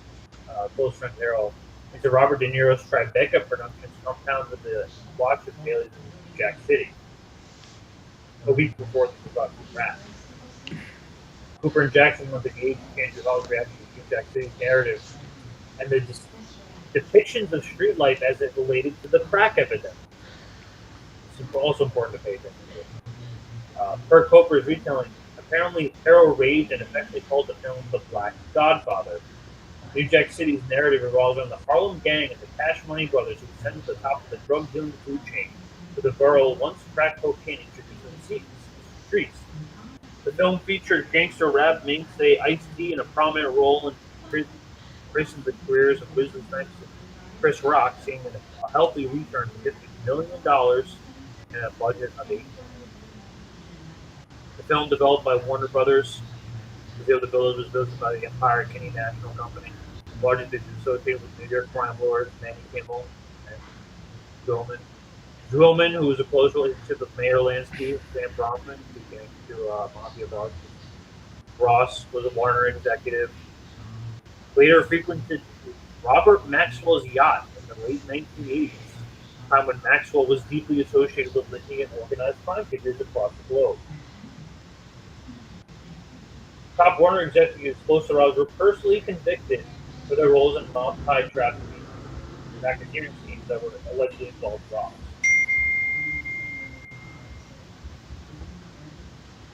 close friend Harold into Robert De Niro's Tribeca Productions compounded the watch of Bailey's in New Jack City a week before the production wrapped. Cooper and Jackson wanted to gauge Andrew Hall's reaction to New Jack City's narrative and the depictions of street life as it related to the crack epidemic. It's also important to pay attention to. Per Cooper's retelling, apparently Harold raved and effectively called the film The Black Godfather. New Jack City's narrative revolves around the Harlem Gang and the Cash Money Brothers who ascended to the top of the drug-dealing food chain to the borough once crack cocaine introduced in the streets. The film featured gangster rap mainstay Ice-T in a prominent role in tracing the careers of Wesley Snipes and Chris Rock, seeing a healthy return of $50 million and a budget of $8 million. The film, developed by Warner Brothers, revealed the village was built by the Empire Kinney National Company, largely associated with New York crime lords Manny Kimmel and Zwillman, who was a close relationship with Mayor Lansky, Sam Bronfman, who came to Mafia Boss. Ross was a Warner executive. Later frequented Robert Maxwell's yacht in the late 1980s, a time when Maxwell was deeply associated with Litany and organized crime figures across the globe. Top Warner executives close to Ross were personally convicted for their roles in mob-tied trafficking and racketeering schemes that were allegedly involved with Ross.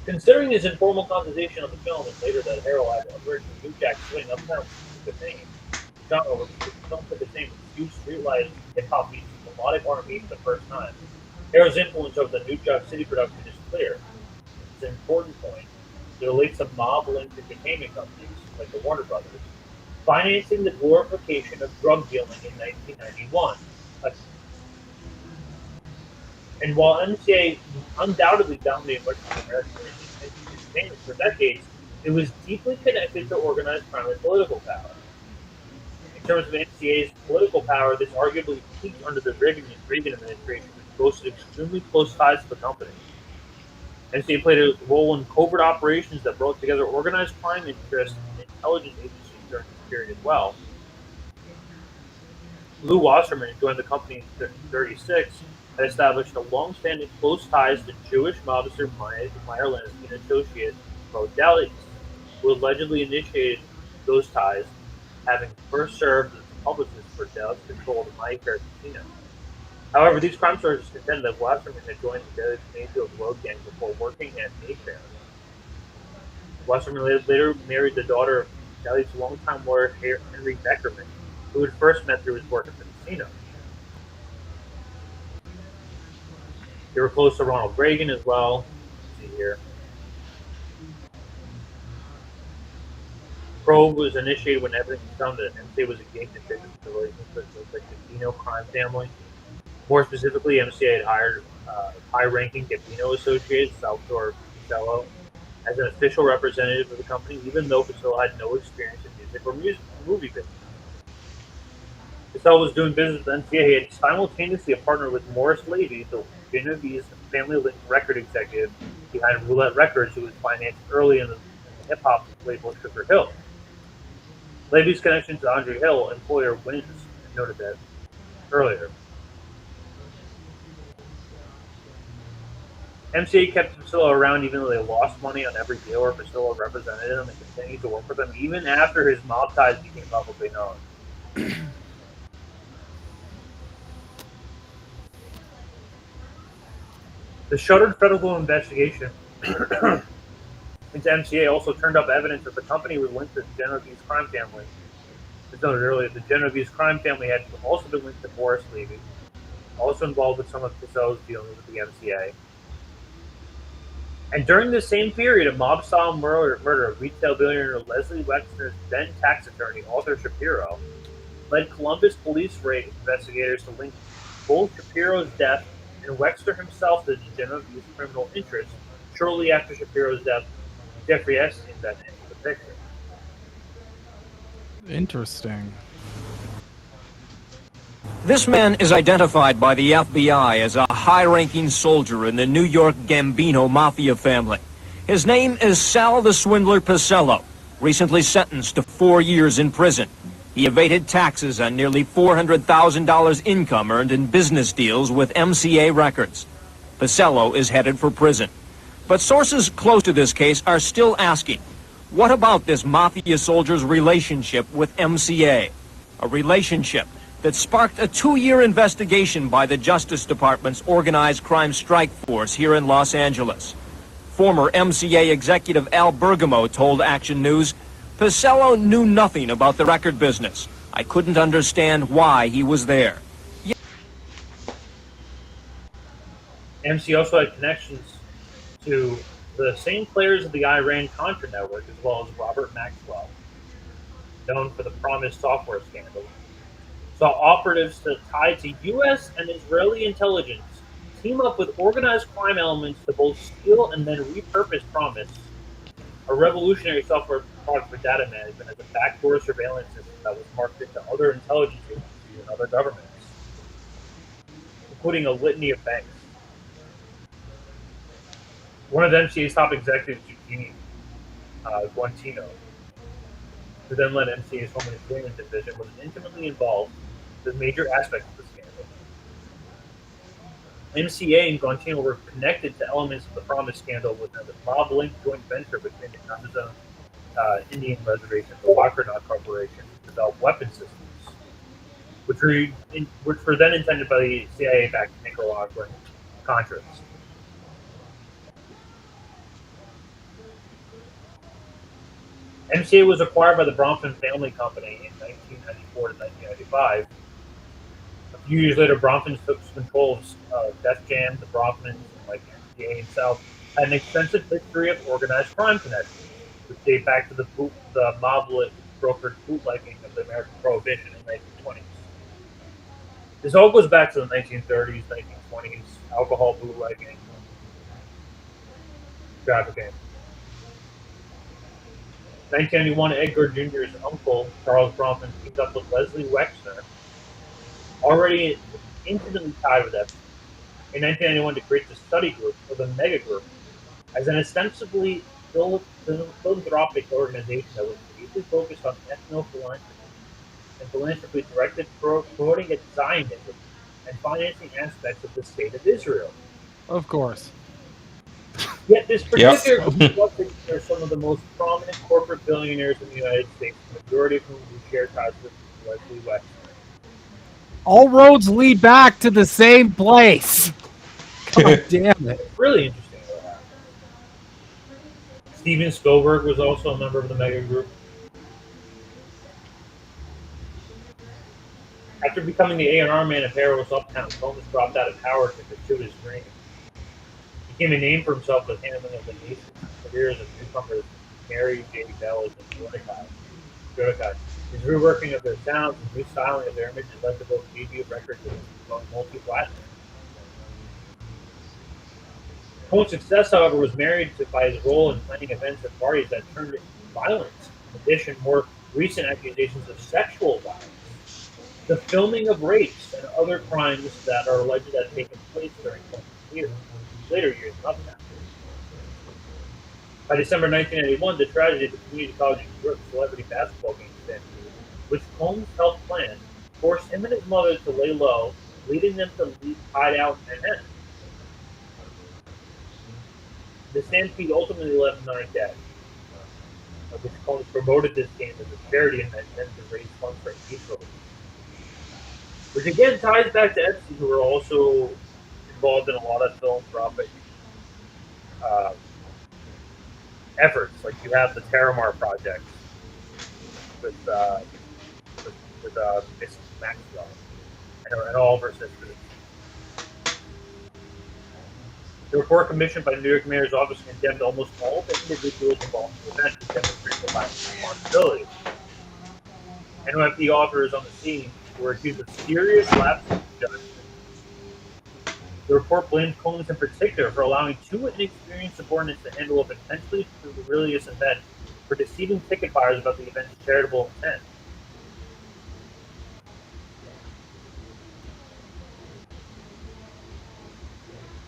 Considering his informal conversation of the film and later that Harold had originally New Jack Swing Uptown the name, genre was film took the same huge streetlight hip-hop beats and melodic R&B for the first time. Harold's influence over the New Jack City production is clear. It's an important point. It relates to mob-linked entertainment companies like the Warner Brothers, financing the glorification of drug dealing in 1991. And while MCA undoubtedly dominated much of American entertainment for decades, it was deeply connected to organized crime and political power. In terms of MCA's political power, this arguably peaked under the Reagan administration, which boasted extremely close ties to the company. MCA played a role in covert operations that brought together organized crime interests and intelligence agencies during this period as well. Lou Wasserman joined the company in 1936 and established a long-standing close ties to Jewish mobster Meyer Lansky and associate Bo Dallas, who allegedly initiated those ties, having first served as a publicist for Dallas controlled Mayfair Casino. However, these crime charges contend that Wasserman had joined the Dallas Mayfield Road Gang before working at Mayfair. Wasserman later married the daughter of Dallas' longtime lawyer Henry Beckerman, who had first met through his work at the casino. They were close to Ronald Reagan as well. Let's see here. Probe was initiated when evidence was found that MCA was engaged in business relations with the Gambino crime family. More specifically, MCA had hired high-ranking Gambino associate Salvatore Pisello as an official representative of the company, even though Pisello had no experience in music or movie business. Pisello was doing business with MCA. He had simultaneously a partner with Morris Levy, the Genovese family record executive behind Roulette Records, who was financed early in the hip-hop label Sugar Hill. Levy's connection to Andre Hill, employer Wins, noted that earlier. MCA kept Pasillo around even though they lost money on every deal where Pasillo represented him and continued to work with him even after his mob ties became publicly known. The shuttered federal investigation into MCA also turned up evidence that the company was linked to the Genovese crime family. As noted earlier, the Genovese crime family had also been linked to Boris Levy, also involved with some of Pasillo's dealings with the MCA. And during the same period, a mob-style murder of retail billionaire Leslie Wexner's then tax attorney, Arthur Shapiro, led Columbus police raid investigators to link both Shapiro's death and Wexner himself to the Genovese criminal interest. Shortly after Shapiro's death, Jeffrey Epstein then entered the picture. Interesting. This man is identified by the FBI as a high-ranking soldier in the New York Gambino Mafia family. His name is Sal the Swindler Pasillo, recently sentenced to 4 years in prison. He evaded taxes on nearly $400,000 income earned in business deals with MCA Records. Pasillo is headed for prison. But sources close to this case are still asking, what about this mafia soldier's relationship with MCA? A relationship that sparked a 2-year investigation by the Justice Department's Organized Crime Strike Force here in Los Angeles. Former MCA executive Al Bergamo told Action News, Pasillo knew nothing about the record business. I couldn't understand why he was there. MC also had connections to the same players of the Iran-Contra network, as well as Robert Maxwell, known for the Promise software scandal. Saw operatives tied to U.S. and Israeli intelligence team up with organized crime elements to both steal and then repurpose Promise, a revolutionary software product for data management, as a backdoor surveillance system that was marketed to other intelligence agencies and other governments, including a litany of banks. One of MCA's top executives, Eugene Guantino, who then led MCA's Home Entertainment division, was intimately involved with major aspects of the scandal. MCA and Guantino were connected to elements of the Promise scandal within the mob-linked joint venture between the Amazon Indian Reservation and the Wakernot Corporation to develop weapon systems, which were then intended by the CIA-backed Nicaraguan Contras. MCA was acquired by the Bronfman Family Company in 1994 to 1995. A few years later, Bronfman took control of Def Jam. The Bronfmans, like MCA himself, had an extensive history of organized crime connections, which date back to the mob-brokered bootlegging of the American Prohibition in the 1920s. This all goes back to the 1930s, 1920s, alcohol bootlegging, trafficking. 1991, Edgar Jr.'s uncle, Charles Bronfman, teamed up with Leslie Wexner, already intimately tied with Epstein, in 1991 to create the study group, or the Mega Group, as an ostensibly philanthropic organization that was deeply focused on ethno-philanthropy and philanthropy directed promoting its Zionism and financing aspects of the State of Israel. Of course. Yet this particular group are some of the most prominent corporate billionaires in the United States, the majority of whom we share ties with Leslie Wexner. All roads lead back to the same place. God damn it. It's really interesting what happened. Steven Spielberg was also a member of the Mega Group. After becoming the A&R man of Heroes Uptown, Combs dropped out of Howard to pursue his dream. He became a name for himself with handling of the nation's careers of newcomers Mary J. Bells and Mordecai. His reworking of their sounds and new styling of their images led to both debut records and multi-platinum. Combs' success, however, was married by his role in planning events at parties that turned violence. In addition, more recent accusations of sexual violence, the filming of rapes, and other crimes that are alleged to have taken place during Combs' later years in Uptown. By December 1991, the tragedy of the community college in New York celebrity basketball game stampede, which Combs helped plan, forced him and his mother to lay low, leading them to hide out in Manhattan. The stampede ultimately left 9 dead. Which Combs promoted this game as a charity and meant to raise funds for AIDS relief. Which again ties back to Epstein, who were also involved in a lot of philanthropic efforts. Like you have the Terramar Project with Miss Maxwell and all of her sisters. The report commissioned by the New York Mayor's office condemned almost all the individuals involved in the event to demonstrate the lack of responsibility. NYPD officers on the scene were accused of serious lapses in judgment. The report blamed Combs in particular for allowing 2 inexperienced subordinates to handle a potentially perilous event for deceiving ticket buyers about the event's charitable intent.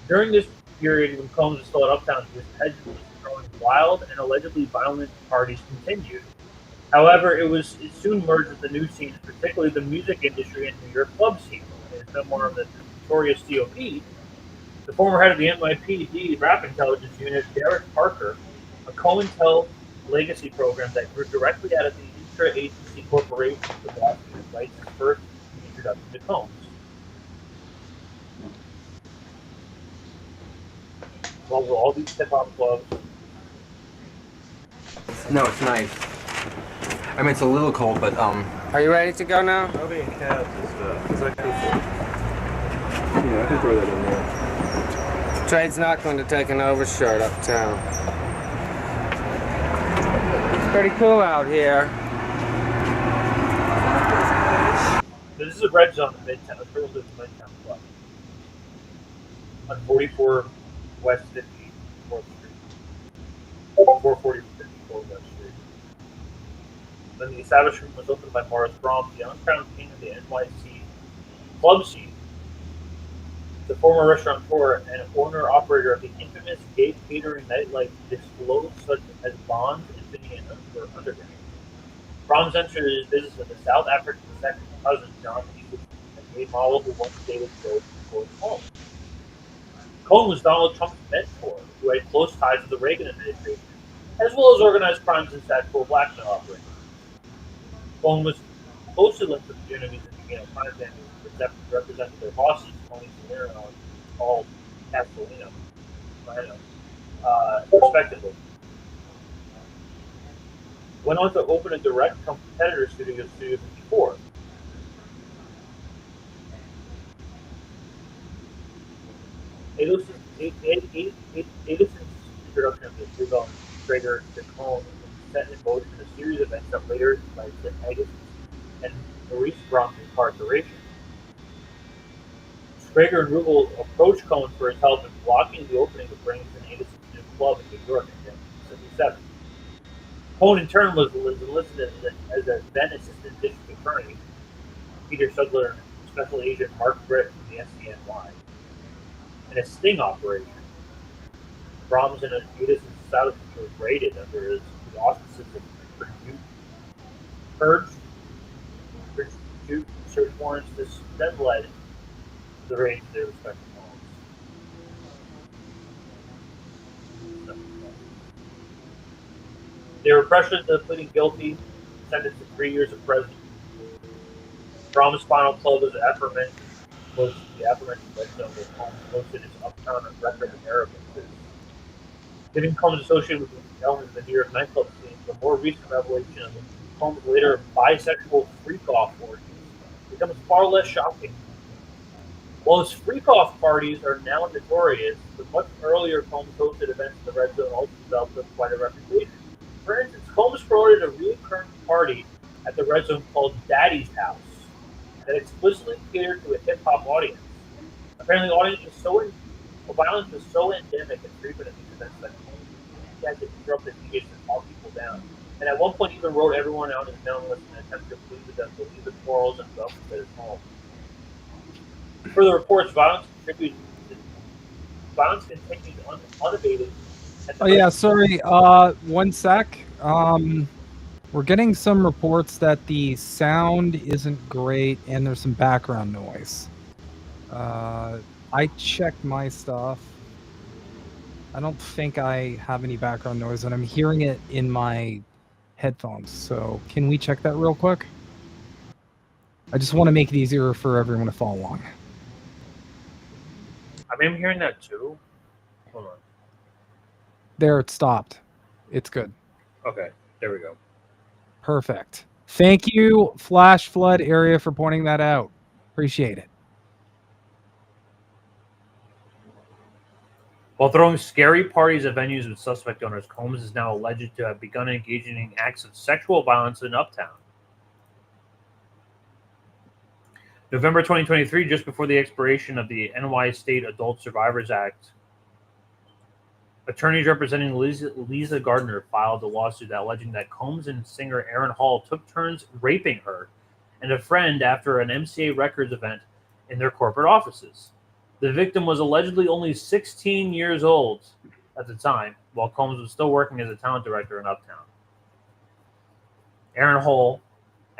During this period, when Combs was still at Uptown, his head was throwing wild and allegedly violent parties continued. However, it soon merged with the news scene, particularly the music industry and New York club scene. In his memoir of the Notorious COP, the former head of the NYPD Rap Intelligence Unit, Derek Parker, a COINTEL legacy program that grew directly out of the intra-agency corporation of the Washington Rights' first introduction to Combs. Well, with all these hip-hop clubs. No, it's nice. I mean, it's a little cold, but Are you ready to go now? I'll be in cab. Is that cool? Yeah, I can throw that in there. Trade's not going to take an overshirt uptown. It's pretty cool out here. This is a red zone in Midtown. It's called the Midtown Club. On 44 West 54th Street. 440 54 West Street. When the establishment was opened by Morris Brahms, the uncrowned king of the NYC club scene, the former restaurateur and owner-operator of the infamous gay catering nightlife disclosed such as Bond's, Infinity, and Underground. Brahms entered his business with a South African second cousin, John Eagleton, a gay model who once dated Joe Combs. Combs was Donald Trump's mentor, who had close ties to the Reagan administration, as well as organized crimes and sexual blackmail operations. Combs was closely linked with the Genovese and began a crime family that represented their bosses, Tony Soler and Paul Castellino, respectively. Went on to open a direct competitor studio, Studio 54. Edison's introduction of the three-bell trader to Combs set in motion a series of events that later led to Edison and Maurice Brahms' incarceration. Sprague and Rubel approached Combs for his help in blocking the opening of Brains and Edison's new club in New York in 1977. Combs in turn was enlisted as a then assistant district attorney, Peter Sudler, and special agent Mark Britt from the SCNY. In a sting operation, Brahms and Edison's establishment was raided under the auspices of purged search warrants. This then led to the raid to their respective homes. They were pressured into pleading guilty, sentenced to 3 years of prison. Brahms' final club was the aforementioned Red Zone, where Combs posted his uptown and record of Arab influence. Getting Combs associated with the elements of the New York nightclub scene, the more recent revelation of Combs' later bisexual freak-off orgies becomes far less shocking. While his freak-off parties are now notorious, the much earlier Combs hosted events in the Red Zone also developed quite a reputation. For instance, Combs promoted a recurring party at the Red Zone called Daddy's House that explicitly catered to a hip-hop audience. Apparently, violence was so endemic and frequent at these events that Combs had to disrupt the media to calm people down, and at one point even wrote everyone out his mailing list in an attempt to plead with them to leave his morals and welcome at his home. Further reports, violence continued unabated. Oh yeah, sorry. One sec. We're getting some reports that the sound isn't great and there's some background noise. I checked my stuff. I don't think I have any background noise, and I'm hearing it in my headphones. So can we check that real quick? I just want to make it easier for everyone to follow along. I mean, I'm hearing that too. Hold on. There, it stopped. It's good. Okay, there we go. Perfect. Thank you, Flash Flood Area, for pointing that out. Appreciate it. While throwing scary parties at venues with suspect owners, Combs is now alleged to have begun engaging in acts of sexual violence in Uptown. November 2023, just before the expiration of the NY State Adult Survivors Act, attorneys representing Lisa Gardner filed a lawsuit alleging that Combs and singer Aaron Hall took turns raping her and a friend after an MCA Records event in their corporate offices. The victim was allegedly only 16 years old at the time, while Combs was still working as a talent director in Uptown. Aaron Hall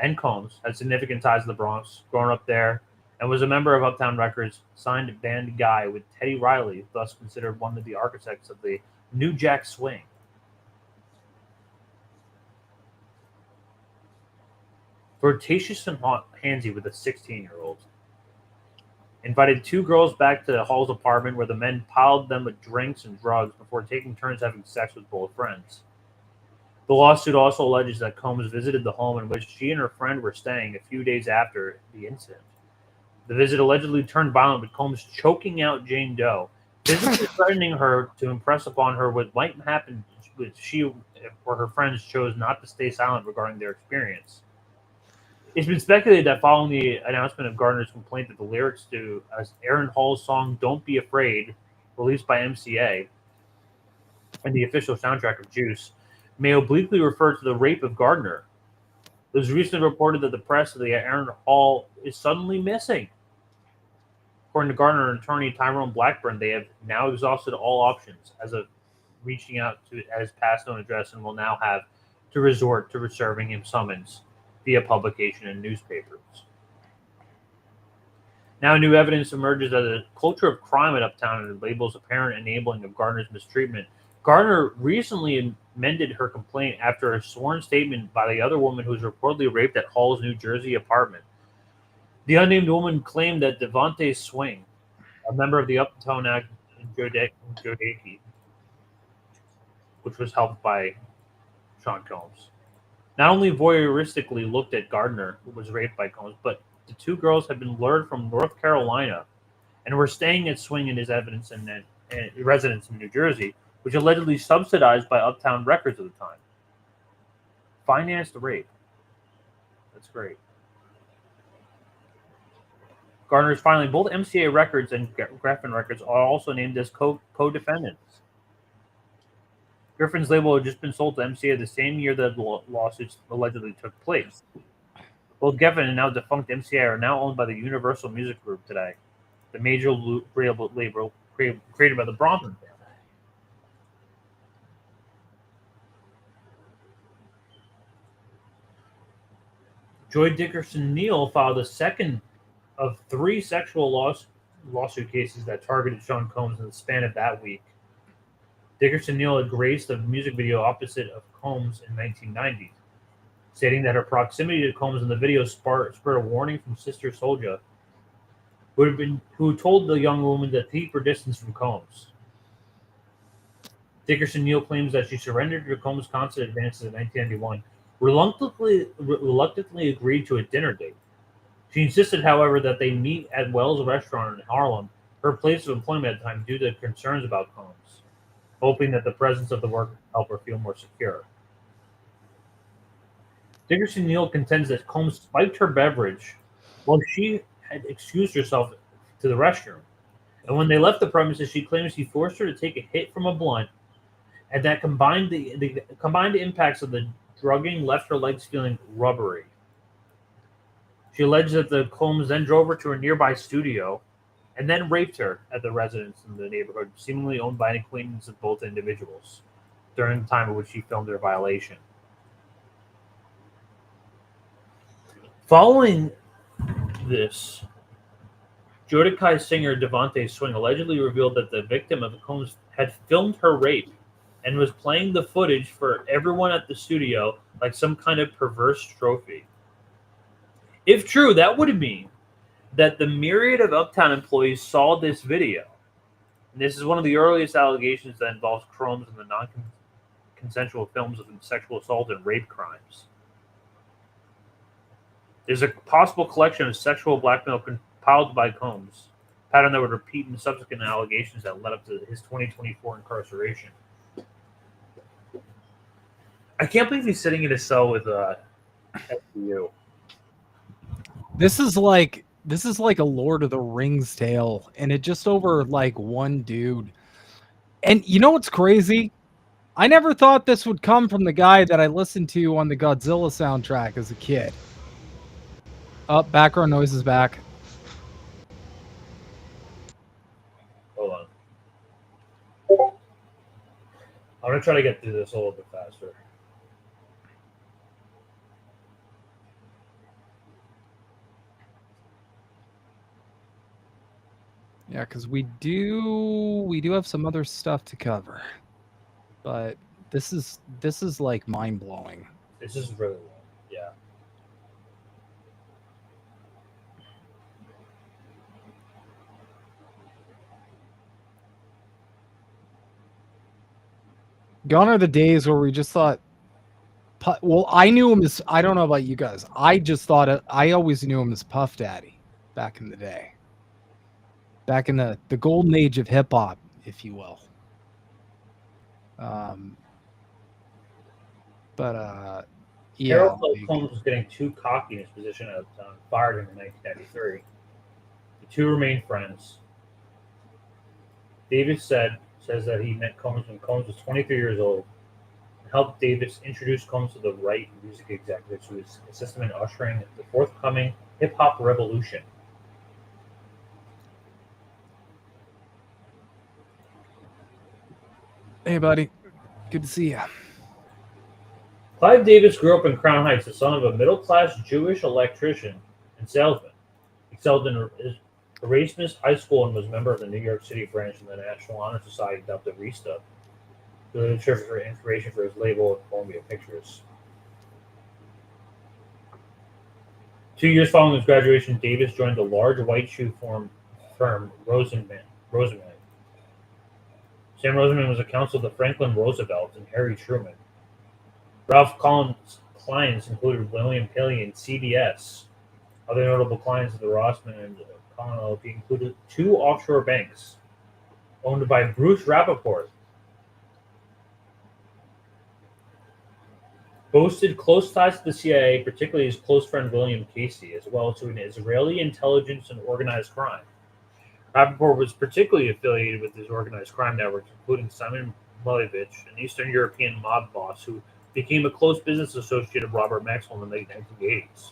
and Combs had significant ties to the Bronx, growing up there, and was a member of Uptown Records, signed band guy with Teddy Riley, thus considered one of the architects of the New Jack Swing. Flirtatious and handsy with a 16-year-old. Invited two girls back to Hall's apartment where the men piled them with drinks and drugs before taking turns having sex with both friends. The lawsuit also alleges that Combs visited the home in which she and her friend were staying a few days after the incident. The visit allegedly turned violent, with Combs choking out Jane Doe, physically threatening her to impress upon her what might happen if she or her friends chose not to stay silent regarding their experience. It's been speculated that following the announcement of Gardner's complaint that the lyrics to Aaron Hall's song Don't Be Afraid, released by MCA, and the official soundtrack of Juice, may obliquely refer to the rape of Gardner. It was recently reported that the press of the Aaron Hall is suddenly missing. According to Gardner and attorney Tyrone Blackburn, they have now exhausted all options as of reaching out to his past known address and will now have to resort to serving him summons via publication in newspapers. Now new evidence emerges that a culture of crime at Uptown and labels apparent enabling of Gardner's mistreatment. Gardner recently amended her complaint after a sworn statement by the other woman who was reportedly raped at Hall's New Jersey apartment. The unnamed woman claimed that Devontae Swing, a member of the Uptown Act in Jodaki, which was helped by Sean Combs, not only voyeuristically looked at Gardner, who was raped by Combs, but the two girls had been lured from North Carolina and were staying at Swing in his residence in New Jersey, which allegedly subsidized by Uptown Records at the time. Financed rape. That's great. Gardner's finally, both MCA Records and Griffin Records are also named as co-defendants. Griffin's label had just been sold to MCA the same year that the lawsuits allegedly took place. Both Geffen and now defunct MCA are now owned by the Universal Music Group today, the major label created by the Bronson family. Joy Dickerson Neal filed the second of three sexual lawsuit cases that targeted Sean Combs in the span of that week. Dickerson Neal had graced a music video opposite of Combs in 1990, stating that her proximity to Combs in the video spurred a warning from Sister Soldier, who told the young woman to keep her distance from Combs. Dickerson Neal claims that she surrendered to Combs' constant advances in 1991, reluctantly agreed to a dinner date. She insisted, however, that they meet at Wells Restaurant in Harlem, her place of employment at the time, due to concerns about Combs, hoping that the presence of the work would help her feel more secure. Dickerson Neal contends that Combs spiked her beverage while she had excused herself to the restroom. And when they left the premises, she claims he forced her to take a hit from a blunt, and that combined the combined impacts of the drugging left her legs feeling rubbery. She alleged that the Combs then drove her to a nearby studio and then raped her at the residence in the neighborhood, seemingly owned by an acquaintance of both individuals, during the time in which she filmed their violation. Following this, Jodeci singer Devontae Swing allegedly revealed that the victim of Combs had filmed her rape and was playing the footage for everyone at the studio like some kind of perverse trophy. If true, that would mean that the myriad of Uptown employees saw this video. And this is one of the earliest allegations that involves Combs in the non-consensual films of sexual assault and rape crimes. There's a possible collection of sexual blackmail compiled by Combs, a pattern that would repeat in subsequent allegations that led up to his 2024 incarceration. I can't believe he's sitting in a cell with SVU. This is like a Lord of the Rings tale, and it just over like one dude. And you know what's crazy? I never thought this would come from the guy that I listened to on the Godzilla soundtrack as a kid. Oh, background noise is back. Hold on. I'm going to try to get through this a little bit faster. Yeah, because we do have some other stuff to cover, but this is like mind blowing. This is really long. Yeah. Gone are the days where we just thought. Well, I knew him as, I don't know about you guys. I always knew him as Puff Daddy back in the day. Back in the golden age of hip hop, if you will. Yeah. Harold Combs was getting too cocky in his position at the time, fired him in 1993. The two remained friends. Davis says that he met Combs when Combs was 23 years old and helped Davis introduce Combs to the right music executives who was assisting in ushering the forthcoming hip-hop revolution. Hey, buddy. Good to see you. Clive Davis grew up in Crown Heights, the son of a middle-class Jewish electrician and salesman. He excelled in Erasmus High School and was a member of the New York City branch of the National Honor Society dubbed the RESTA, who served for inspiration for his label at Columbia Pictures. 2 years following his graduation, Davis joined the large white shoe firm Rosenman. Sam Rosenman was a counsel to Franklin Roosevelt and Harry Truman. Ralph Collins' clients included William Paley and CBS. Other notable clients of the Rossman and Collin LLP included two offshore banks owned by Bruce Rappaport. Boasted close ties to the CIA, particularly his close friend William Casey, as well as to an Israeli intelligence and organized crime. Rappaport was particularly affiliated with his organized crime networks, including Simon Malevich, an Eastern European mob boss who became a close business associate of Robert Maxwell in the late 1980s.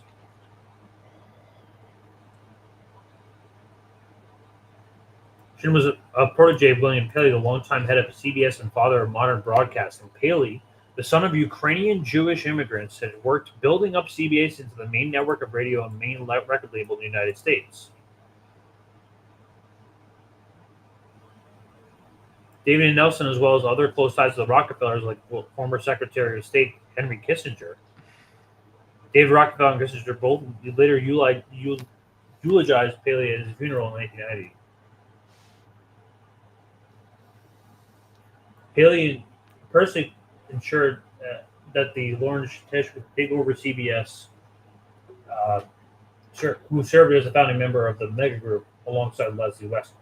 Shin was a protege of William Paley, the longtime head of CBS and father of modern broadcasting. Paley, the son of Ukrainian Jewish immigrants, had worked building up CBS into the main network of radio and main record label in the United States. David and Nelson, as well as other close ties to the Rockefellers, like former Secretary of State Henry Kissinger. David Rockefeller and Kissinger both later eulogized Paley at his funeral in 1990. Paley personally ensured that the Lawrence Tisch would take over CBS, who served as a founding member of the Mega Group alongside Leslie West.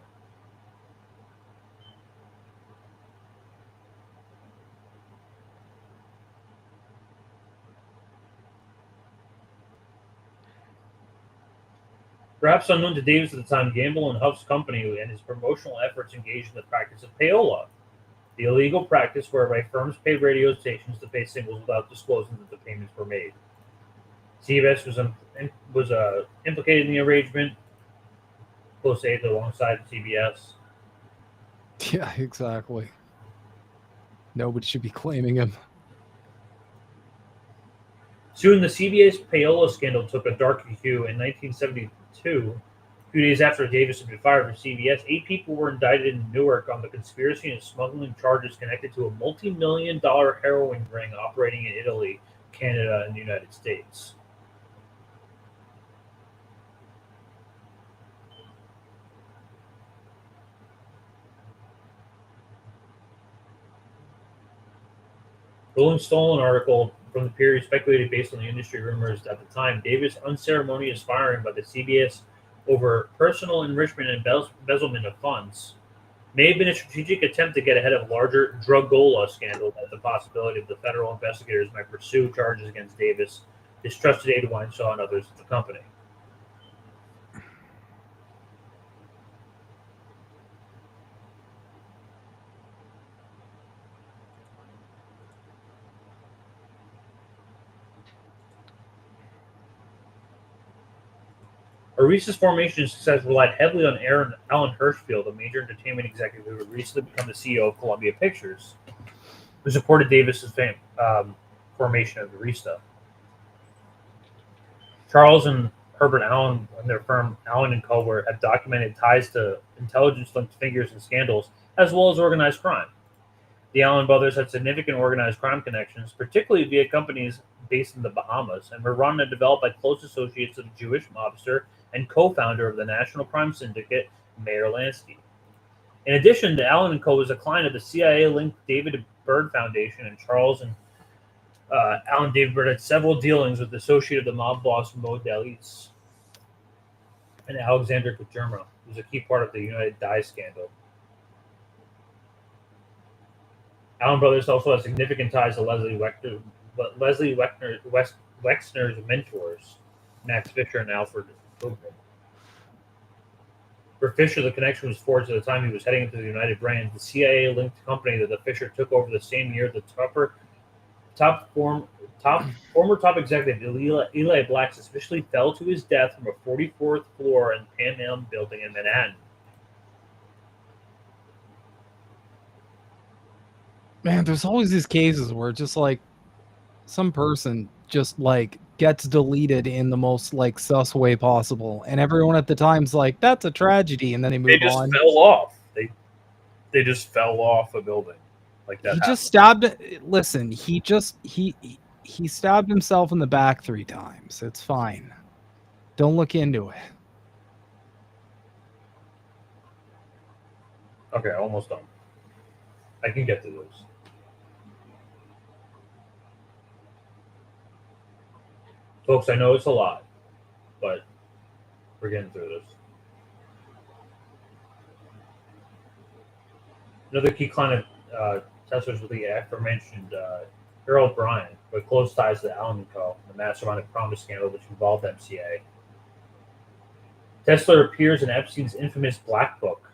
Perhaps unknown to Davis at the time, Gamble and Huff's company and his promotional efforts engaged in the practice of payola, the illegal practice whereby firms paid radio stations to pay singles without disclosing that the payments were made. CBS was implicated in the arrangement, close aid alongside CBS. Yeah, exactly. Nobody should be claiming him. Soon, the CBS payola scandal took a dark hue. In 1972, few days after Davis had been fired from CBS, 8 people were indicted in Newark on the conspiracy and smuggling charges connected to a multi-million-dollar heroin ring operating in Italy, Canada, and the United States. Rolling Stone article from the period speculated based on the industry rumors at the time. Davis' unceremonious firing by the CBS over personal enrichment and embezzlement of funds may have been a strategic attempt to get ahead of a larger drug-gola scandal that the possibility of the federal investigators might pursue charges against Davis, his trusted aide Weinsaw, and others at the company. Arista's formation and success relied heavily on Alan Hirschfield, a major entertainment executive who had recently become the CEO of Columbia Pictures, who supported Davis's formation of Arista. Charles and Herbert Allen and their firm Allen & Co. have documented ties to intelligence-linked figures and scandals, as well as organized crime. The Allen brothers had significant organized crime connections, particularly via companies based in the Bahamas, and were run and developed by close associates of the Jewish mobster and co-founder of the National Crime Syndicate, Meyer Lansky. In addition, the Allen & Co. was a client of the CIA-linked David Byrd Foundation, and Charles and Alan David Byrd had several dealings with the associate of the mob boss Mo Delis and Alexander Kucherma, who was a key part of the United Dye scandal. Allen brothers also had significant ties to Leslie Wexner's mentors, Max Fisher and Alfred Krugman. For Fisher, the connection was forged at the time he was heading into the United Brands, the CIA-linked company that the Fisher took over the same year. The former top executive Eli Black suspiciously fell to his death from a 44th floor in Pan Am building in Manhattan. Man, there's always these cases where just like some person just like gets deleted in the most like sus way possible, and everyone at the time's like, "That's a tragedy," and then they move on. They just fell off. They just fell off a building like that. He just stabbed. Listen, he stabbed himself in the back 3 times. It's fine. Don't look into it. Okay, almost done. I can get to this. Folks, I know it's a lot, but we're getting through this. Another key client of Tesla's was the aforementioned Harold Bryan, with close ties to Allen & Co., the mastermind of Promise scandal, which involved MCA. Tesla appears in Epstein's infamous Black Book,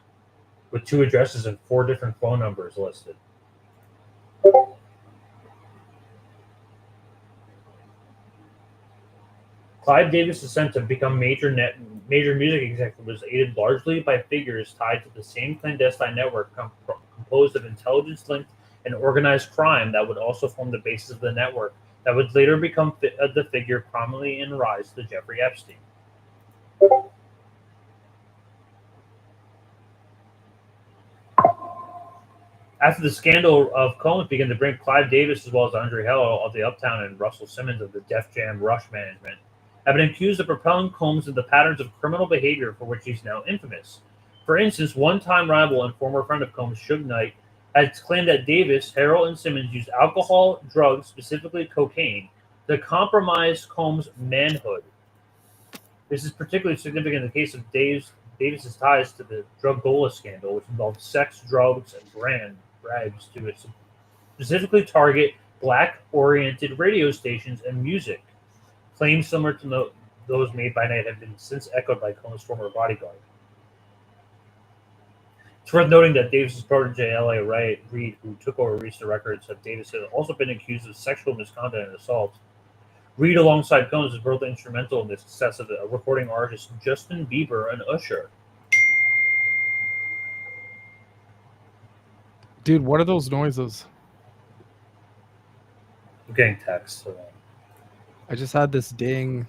with 2 addresses and 4 different phone numbers listed. Clive Davis' ascent to become major music executive was aided largely by figures tied to the same clandestine network composed of intelligence-linked and organized crime that would also form the basis of the network that would later become the figure prominently in rise to Jeffrey Epstein. After the scandal of Combs began to bring Clive Davis as well as Andre Hello of the Uptown and Russell Simmons of the Def Jam Rush management have been accused of propelling Combs into patterns of criminal behavior for which he's now infamous. For instance, one-time rival and former friend of Combs, Suge Knight, had claimed that Davis, Harrell, and Simmons used alcohol, drugs, specifically cocaine, to compromise Combs' manhood. This is particularly significant in the case of Davis's ties to the drug-gola scandal, which involved sex, drugs, and brags to specifically target black-oriented radio stations and music. Claims similar to those made by Knight have been since echoed by Combs' former bodyguard. It's worth noting that Davis's protege, L.A. Reid, who took over Arista Records, said Davis had also been accused of sexual misconduct and assault. Reid, alongside Combs, is both instrumental in the success of the recording artists Justin Bieber and Usher. Dude, what are those noises? I'm getting texts. So. I just had this ding.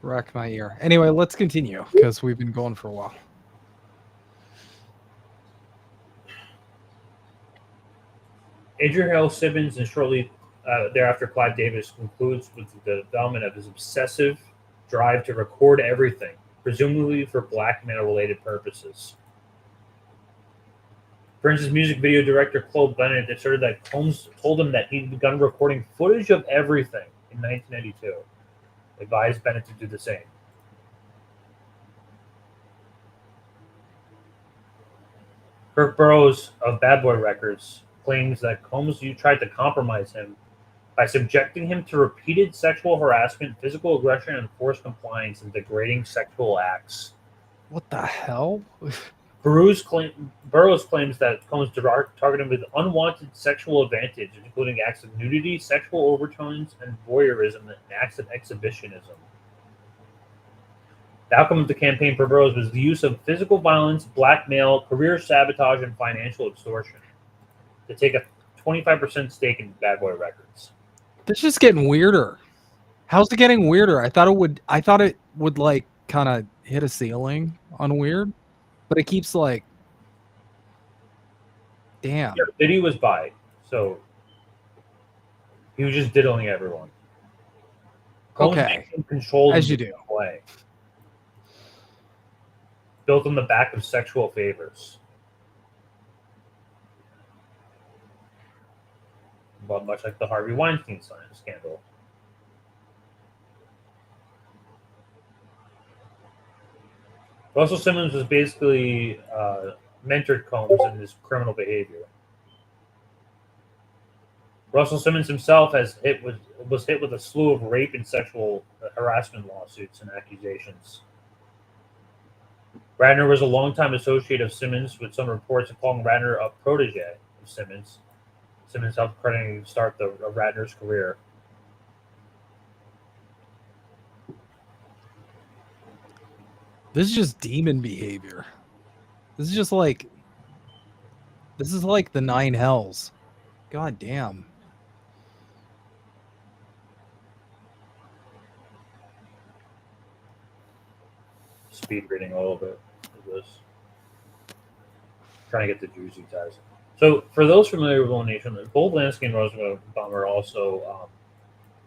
Wreck my ear. Anyway, let's continue because we've been going for a while. Adrian Hale Simmons and shortly thereafter Clive Davis concludes with the development of his obsessive drive to record everything, presumably for blackmail-related purposes. For instance, music video director Chloe Bennett asserted that Combs told him that he'd begun recording footage of everything in 1992. Advised Bennett to do the same. Kirk Burroughs of Bad Boy Records claims that Combs tried to compromise him by subjecting him to repeated sexual harassment, physical aggression, and forced compliance and degrading sexual acts. What the hell? Burroughs claims that Combs targeted him with unwanted sexual advantage, including acts of nudity, sexual overtones, and voyeurism, and acts of exhibitionism. The outcome of the campaign for Burroughs was the use of physical violence, blackmail, career sabotage, and financial extortion to take a 25% stake in Bad Boy Records. This is just getting weirder. How's it getting weirder? I thought it would like kind of hit a ceiling on weird, but it keeps like, damn. Yeah, Diddy was bi, so he was just diddling everyone. Combs Okay, controlled as you do. Way. Built on the back of sexual favors. But much like the Harvey Weinstein scandal. Russell Simmons was basically mentored Combs in his criminal behavior. Russell Simmons himself was hit with a slew of rape and sexual harassment lawsuits and accusations. Radner was a longtime associate of Simmons, with some reports of calling Radner a protege of Simmons. Simmons helped crediting start Radner's career. This is just demon behavior. This is like the nine hells. God damn. Speed reading a little bit of this. Trying to get the juicy ties. So, for those familiar with One Nation, both Lansky and Rosenbaum are also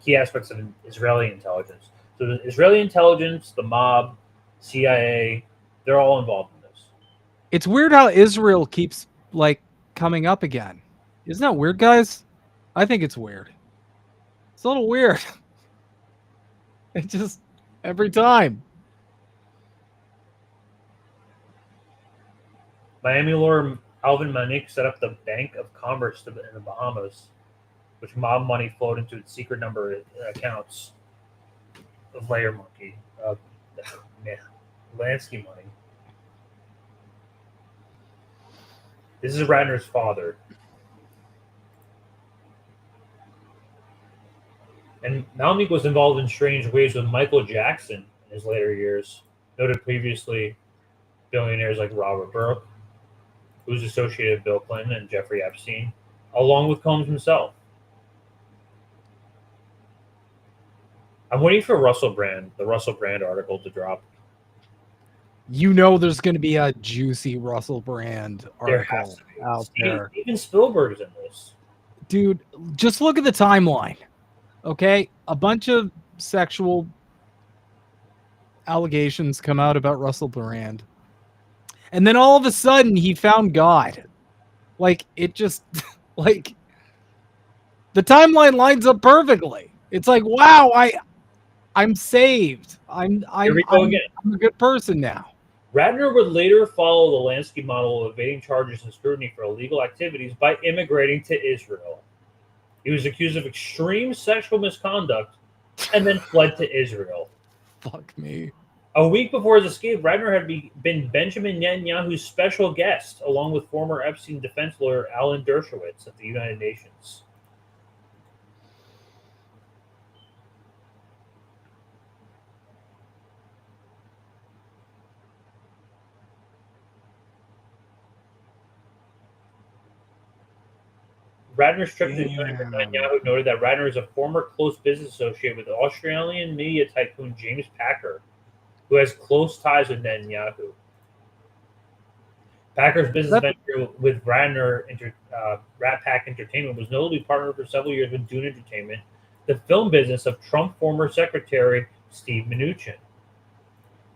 key aspects of Israeli intelligence. So, the Israeli intelligence, the mob, CIA, they're all involved in this. It's weird how Israel keeps like coming up again. Isn't that weird, guys? I think it's weird. It's a little weird. It just every time. Miami lawyer Alvin Manik set up the Bank of Commerce in the Bahamas, which mob money flowed into its secret number of accounts of Layer Monkey. Lansky money. This is Radner's father. And Malmik was involved in strange ways with Michael Jackson in his later years. Noted previously, billionaires like Robert Burke, who's associated with Bill Clinton and Jeffrey Epstein, along with Combs himself. I'm waiting for the Russell Brand article to drop. You know there's going to be a juicy Russell Brand article out there. Even Spielberg's in this. Dude, just look at the timeline. Okay? A bunch of sexual allegations come out about Russell Brand. And then all of a sudden he found God. Like it just like the timeline lines up perfectly. It's like, wow, I'm saved. I'm a good person now. Radner would later follow the Lansky model of evading charges and scrutiny for illegal activities by immigrating to Israel. He was accused of extreme sexual misconduct and then fled to Israel. Fuck me. A week before his escape, Radner had been Benjamin Netanyahu's special guest, along with former Epstein defense lawyer Alan Dershowitz at the United Nations. Radner's trip to join Netanyahu noted that Radner is a former close business associate with Australian media tycoon James Packer, who has close ties with Netanyahu. Packer's business venture with Radner, Rat Pack Entertainment, was notably partnered for several years with Dune Entertainment, the film business of Trump former Secretary Steve Mnuchin,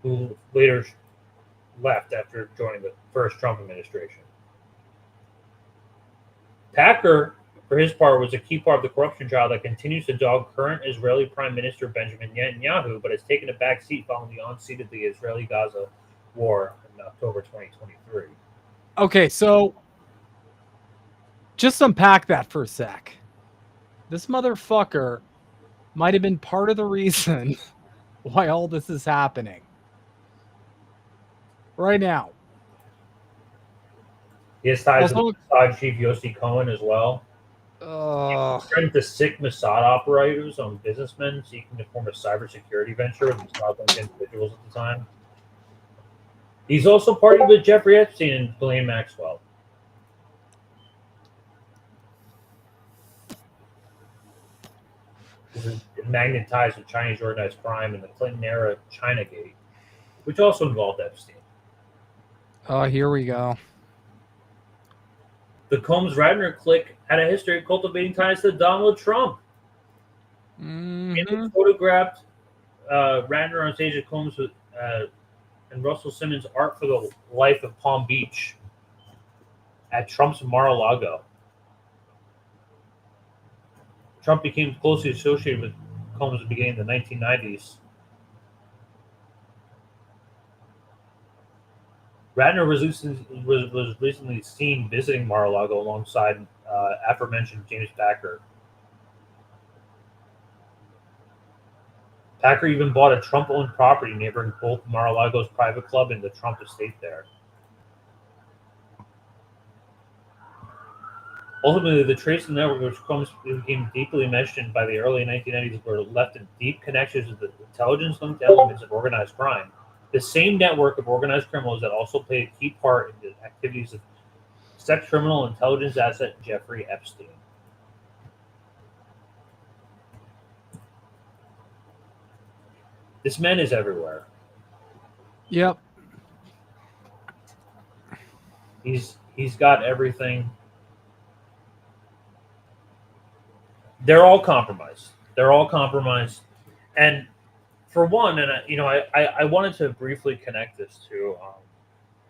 who later left after joining the first Trump administration. Packer, for his part, was a key part of the corruption trial that continues to dog current Israeli Prime Minister Benjamin Netanyahu, but has taken a back seat following the onset of the Israeli-Gaza war in October 2023. Okay, so just unpack that for a sec. This motherfucker might have been part of the reason why all this is happening right now. He has ties with Mossad chief Yossi Cohen as well. Friend to sick Mossad operators on businessmen seeking to form a cybersecurity venture with Mossad-linked individuals at the time. He's also partied with Jeffrey Epstein and Ghislaine Maxwell. This is magnetized with Chinese organized crime in the Clinton-era Chinagate, which also involved Epstein. Oh, here we go. The Combs-Radner clique had a history of cultivating ties to Donald Trump. And photographed Radner on stage at Combs with, and Russell Simmons' Art for the Life of Palm Beach at Trump's Mar-a-Lago. Trump became closely associated with Combs at the beginning of the 1990s. Radner was recently seen visiting Mar-a-Lago alongside aforementioned James Packer. Packer even bought a Trump-owned property neighboring both Mar-a-Lago's private club and the Trump estate there. Ultimately, the Tracy network, which Combs became deeply enmeshed in by the early 1990s, were left in deep connections with the intelligence-linked elements of organized crime. The same network of organized criminals that also played a key part in the activities of sex criminal intelligence asset Jeffrey Epstein. This man is everywhere. Yep. He's got everything. They're all compromised. And for one, and I wanted to briefly connect this to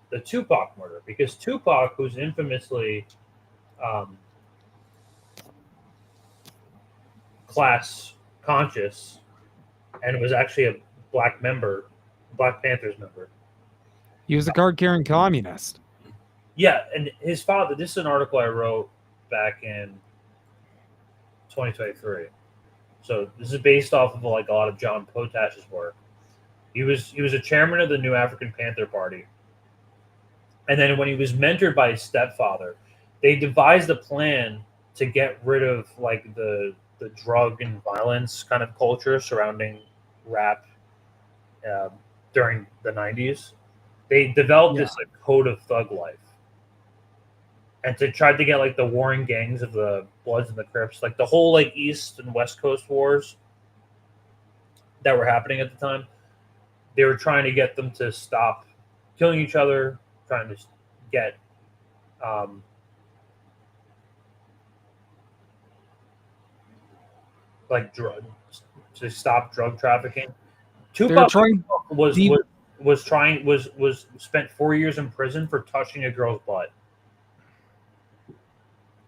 the Tupac murder, because Tupac, who's infamously class conscious and was actually a Black Panthers member. He was a card-carrying communist. Yeah, and his father, this is an article I wrote back in 2023. So this is based off of like a lot of John Potash's work. He was a chairman of the New African Panther Party. And then when he was mentored by his stepfather, they devised a plan to get rid of like the drug and violence kind of culture surrounding rap during the 90s. They developed this like code of thug life. And to try to get like the warring gangs of the Bloods and the Crips, like the whole like East and West Coast wars that were happening at the time, they were trying to get them to stop killing each other, trying to get like drugs to stop drug trafficking. Tupac was spent 4 years in prison for touching a girl's butt.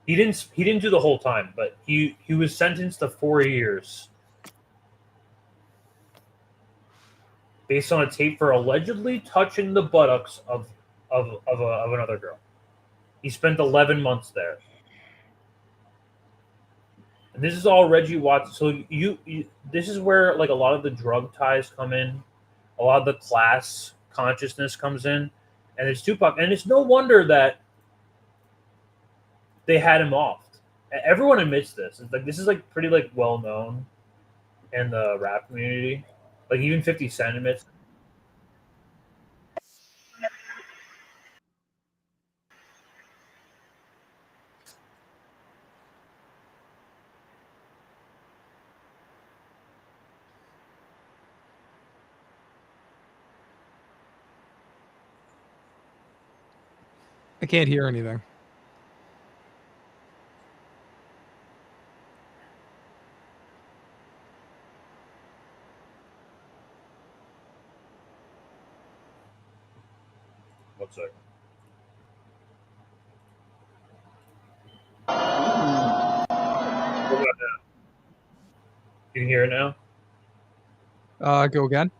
He didn't do the whole time, but he was sentenced to 4 years based on a tape for allegedly touching the buttocks of another girl. He spent 11 months there. And this is all Reggie Watts. So you this is where like a lot of the drug ties come in, a lot of the class consciousness comes in, and it's Tupac. And it's no wonder that they had him offed. Everyone admits this. It's like this is like pretty like well known in the rap community. Like even 50 Cent admits. I can't hear anything. One second. What about now? You can hear it now? Go again.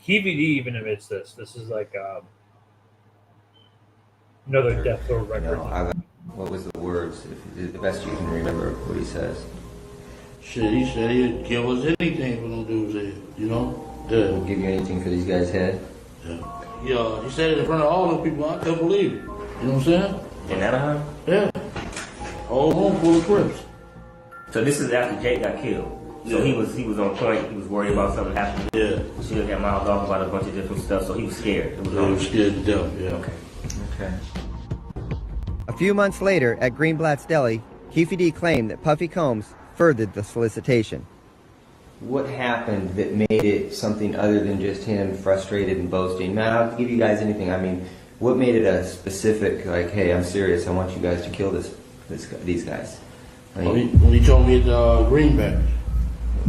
KVD even admits this. This is like another death row record. What was the words? If the best you can remember what he says. Shit, he said he'd give us anything for them dudes there, you know? Yeah. He'll give you anything for these guys' head? Yeah, he said it in front of all the people. I couldn't believe it. You know what I'm saying? In Anaheim? Yeah. Whole room full of Crips. So this is after Jake got killed. So he was on point. He was worried about something happening. Yeah. She got mouthed off about a bunch of different stuff. So he was scared. He was scared to death. Yeah. Okay. A few months later, at Greenblatt's Deli, KVD claimed that Puffy Combs furthered the solicitation. What happened that made it something other than just him frustrated and boasting? Man, I'll give you guys anything. I mean, what made it a specific, like, hey, I'm serious, I want you guys to kill these guys? I mean, when he told me the greenback.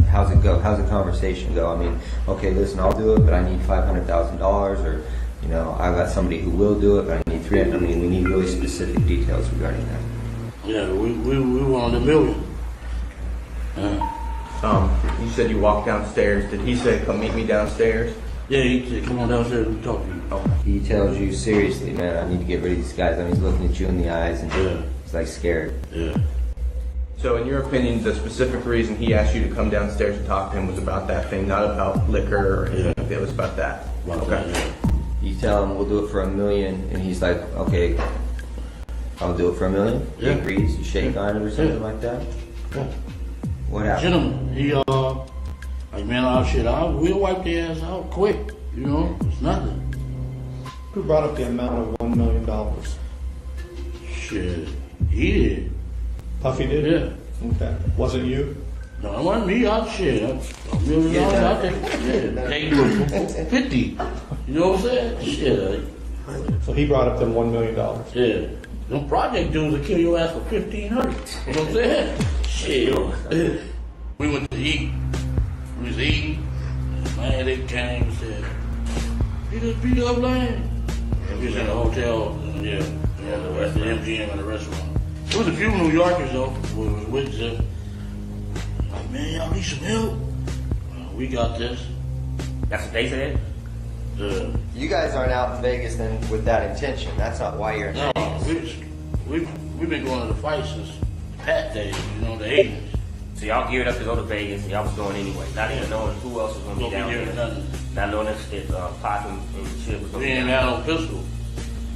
How's it go? How's the conversation go? I mean, okay, listen, I'll do it, but I need $500,000, or, you know, I've got somebody who will do it, but I need $300,000. I mean, we need really specific details regarding that. Yeah, we wanted $1 million. You said you walked downstairs. Did he say, come meet me downstairs? Yeah, he said, come on downstairs and talk to you. He tells you, seriously, man, I need to get rid of these guys. I mean, he's looking at you in the eyes and he's like scared. Yeah. So in your opinion, the specific reason he asked you to come downstairs and talk to him was about that thing, not about liquor or anything. It was about that. Okay. You tell him, we'll do it for $1 million, and he's like, okay, I'll do it for $1 million? Yeah. He agrees, you shake on it or something like that? Yeah. What happened? Gentleman, he, like, man, we'll wipe their ass out quick, you know, it's nothing. Who brought up the amount of $1 million? Shit, he did. Puffy did? Yeah. Okay. Wasn't you? No, it wasn't me. $1 million, I'll take it. Yeah, take you 50. You know what I'm saying? Shit. So he brought up them $1 million. Yeah. Them project dudes will kill your ass for $1,500. You know what I'm saying? Shit. We went to eat. We was eating. Man, they came and said, "You just beat up Lane." And we was in the hotel. Yeah, the rest of the MGM and the restaurant. There was a few New Yorkers though. We was with them. Like, man, y'all need some help? We got this. That's what they said? You guys aren't out in Vegas then with that intention. That's not why you're in No, Vegas. we've been going to the fight since Pat days, you know, the 80s. So y'all geared up to go to Vegas, and y'all was going anyway, not even knowing who else was going to be down there. Not knowing if Pac and shit was going to be down there. We didn't have no pistol.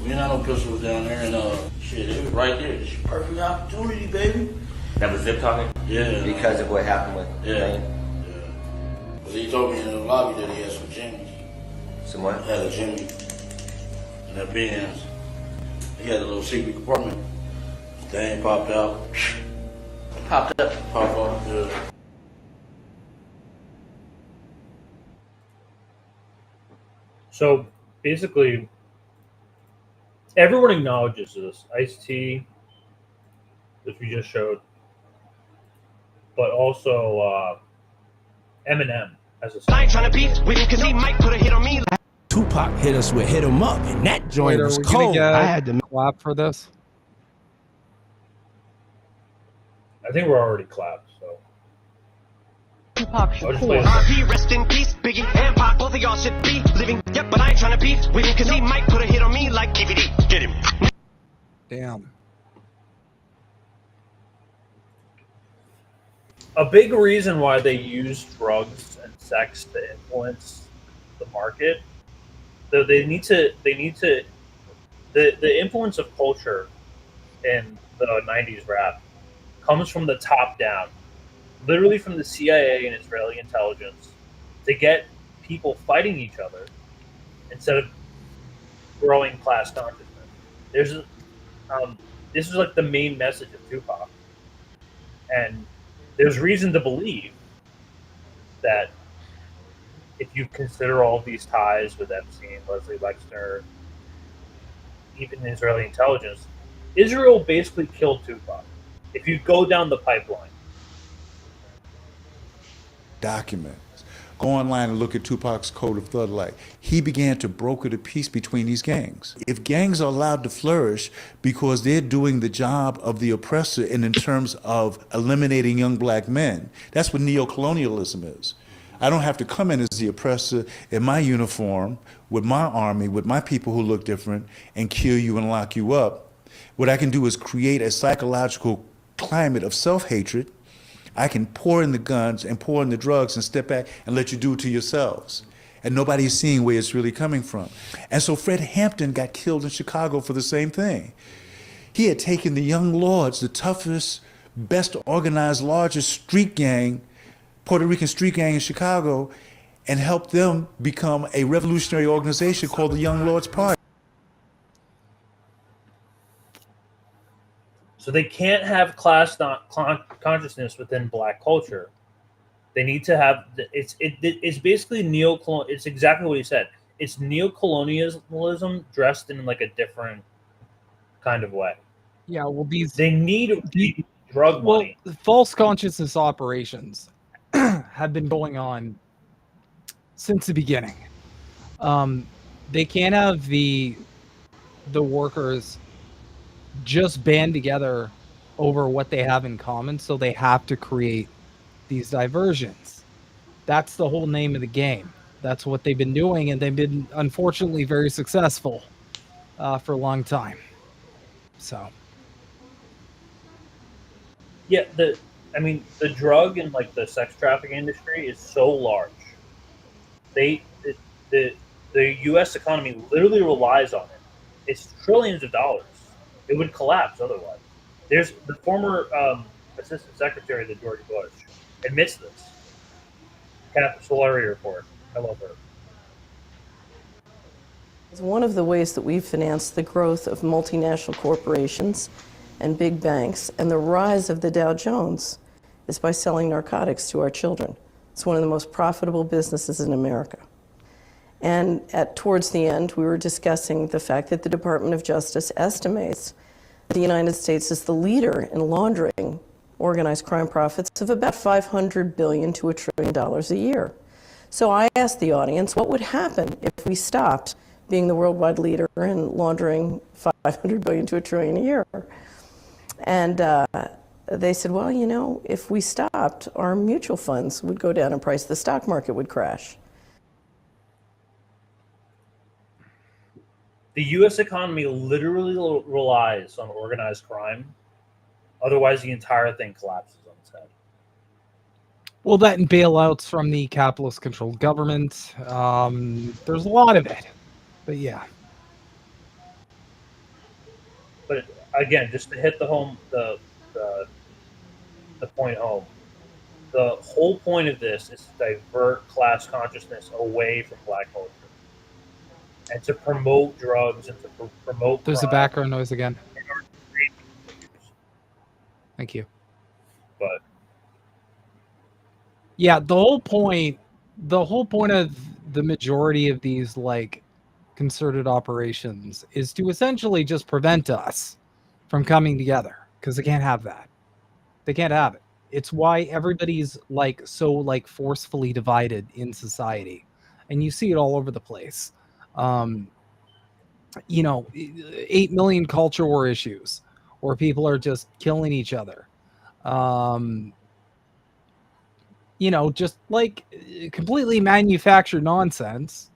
We didn't have no pistols down there, and shit, it was right there. It's a perfect opportunity, baby. That was Zip talking? Yeah. Because of what happened with Lane? Yeah. But he told me in the lobby that he had some jimmies. Some what? He had a jimmy in that Benz. He had a little secret compartment. Thing popped out. Popped up. Popped off. Yeah. So basically, everyone acknowledges this. Ice-T, which we just showed, but also Eminem as a song. I ain't trying to beef with him because he might put a hit on me. Tupac hit us with Hit 'em Up, and that joint was cold. I had to clap for this. I think we're already clapped, so. Tupac RP, rest in peace, Biggie and Pac, both of y'all should be living. Yep, but I ain't trying to beef with him because he might put a hit on me like KVD. Get him. Damn. A big reason why they use drugs and sex to influence the market, the influence of culture in the 90s rap comes from the top down, literally from the CIA and Israeli intelligence, to get people fighting each other instead of growing class consciousness. There's this is like the main message of Tupac, and there's reason to believe that if you consider all these ties with Epstein, Leslie Wexner, even Israeli intelligence, Israel basically killed Tupac. If you go down the pipeline. Documents. Go online and look at Tupac's Code of Thug Life. He began to broker the peace between these gangs. If gangs are allowed to flourish because they're doing the job of the oppressor and in terms of eliminating young black men, that's what neocolonialism is. I don't have to come in as the oppressor in my uniform, with my army, with my people who look different, and kill you and lock you up. What I can do is create a psychological climate of self-hatred. I can pour in the guns and pour in the drugs and step back and let you do it to yourselves. And nobody's seeing where it's really coming from. And so Fred Hampton got killed in Chicago for the same thing. He had taken the Young Lords, the toughest, best organized, largest street gang, Puerto Rican street gang in Chicago, and helped them become a revolutionary organization called the Young Lords Party. So they can't have class consciousness within black culture. They need to have it's basically neocolonial. It's exactly what he said. It's neocolonialism dressed in like a different kind of way. Yeah, well, they need drug money. False consciousness operations have been going on since the beginning. They can't have the workers just band together over what they have in common, so they have to create these diversions. That's the whole name of the game. That's what they've been doing, and they've been unfortunately very successful for a long time. So yeah, the drug and like the sex trafficking industry is so large. The U.S. economy literally relies on it. It's trillions of dollars. It would collapse otherwise. There's the former assistant secretary to George Bush admits this. Solari report. I love her. It's one of the ways that we've financed the growth of multinational corporations and big banks, and the rise of the Dow Jones is by selling narcotics to our children. It's one of the most profitable businesses in America. And towards the end, we were discussing the fact that the Department of Justice estimates that the United States is the leader in laundering organized crime profits of about $500 billion to $1 trillion a year. So I asked the audience, what would happen if we stopped being the worldwide leader in laundering $500 billion to $1 trillion a year? And they said, well, you know, if we stopped, our mutual funds would go down in price, the stock market would crash. The U.S. economy literally relies on organized crime. Otherwise, the entire thing collapses on its head. Well, that and bailouts from the capitalist-controlled government. There's a lot of it. But yeah. But again, just to hit the point home, the whole point of this is to divert class consciousness away from black culture. And to promote drugs and to promote There's crime. a background noise again. Thank you. But yeah, the whole point of the majority of these like concerted operations is to essentially just prevent us from coming together, because they can't have that. They can't have it. It's why everybody's like so like forcefully divided in society, and you see it all over the place. 8 million culture war issues where people are just killing each other. Just like completely manufactured nonsense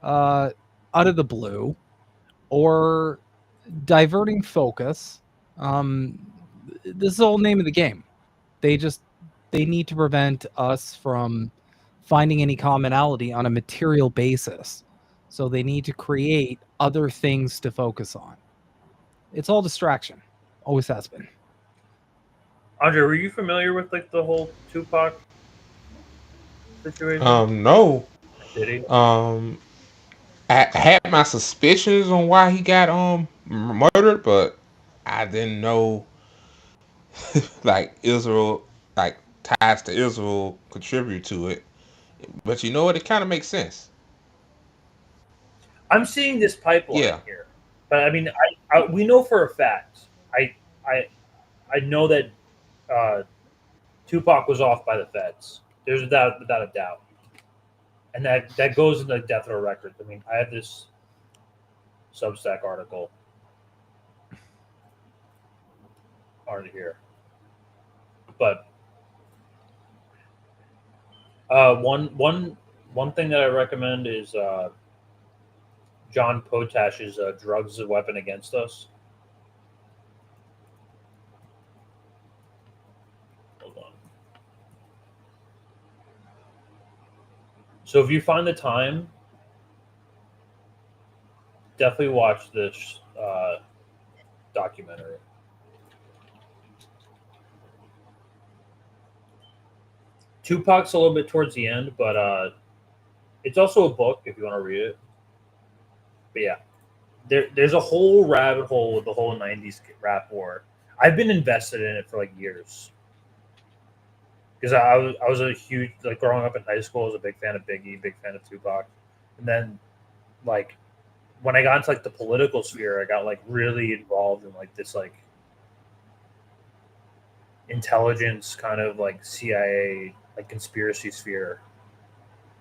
out of the blue, or diverting focus. This is the whole name of the game. They need to prevent us from finding any commonality on a material basis. So they need to create other things to focus on. It's all distraction. Always has been. Andre, were you familiar with like the whole Tupac situation? No. Diddy? I had my suspicions on why he got murdered, but I didn't know like Israel, like ties to Israel contribute to it. But you know what? It kind of makes sense. I'm seeing this pipeline Yeah. here, but I mean, we know for a fact. I know that Tupac was off by the feds. There's without a doubt, and that goes in the death row records. I mean, I have this Substack article already here, but one thing that I recommend is John Potash's "Drugs is a Weapon Against Us." Hold on. So if you find the time, definitely watch this documentary. Tupac's a little bit towards the end, but it's also a book if you want to read it. But yeah, there's a whole rabbit hole with the whole 90s rap war. I've been invested in it for like years. Because I was a huge, like growing up in high school, I was a big fan of Biggie, big fan of Tupac. And then like when I got into like the political sphere, I got like really involved in like this like intelligence kind of like CIA like conspiracy sphere,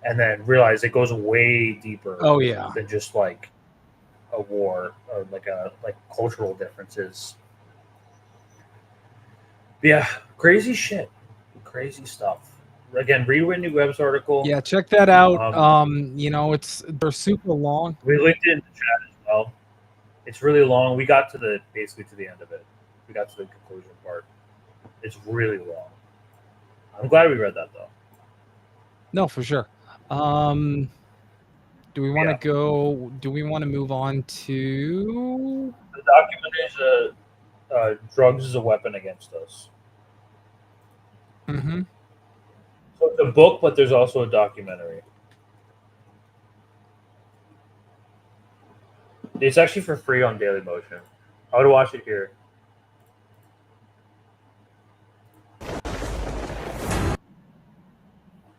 and then realized it goes way deeper Oh, yeah. than just like a war or like cultural differences. But yeah, crazy shit, crazy stuff. Again, read Whitney Webb's article. Yeah, check that out. You know, they're super long. We linked it in the chat as well. It's really long. We got to basically to the end of it. We got to the conclusion part. It's really long. I'm glad we read that though. No, for sure. Do we want to go? Do we want to move on to the document? Is drugs is a weapon against us. Mm-hmm. So it's a book, but there's also a documentary. It's actually for free on Dailymotion. I would watch it here.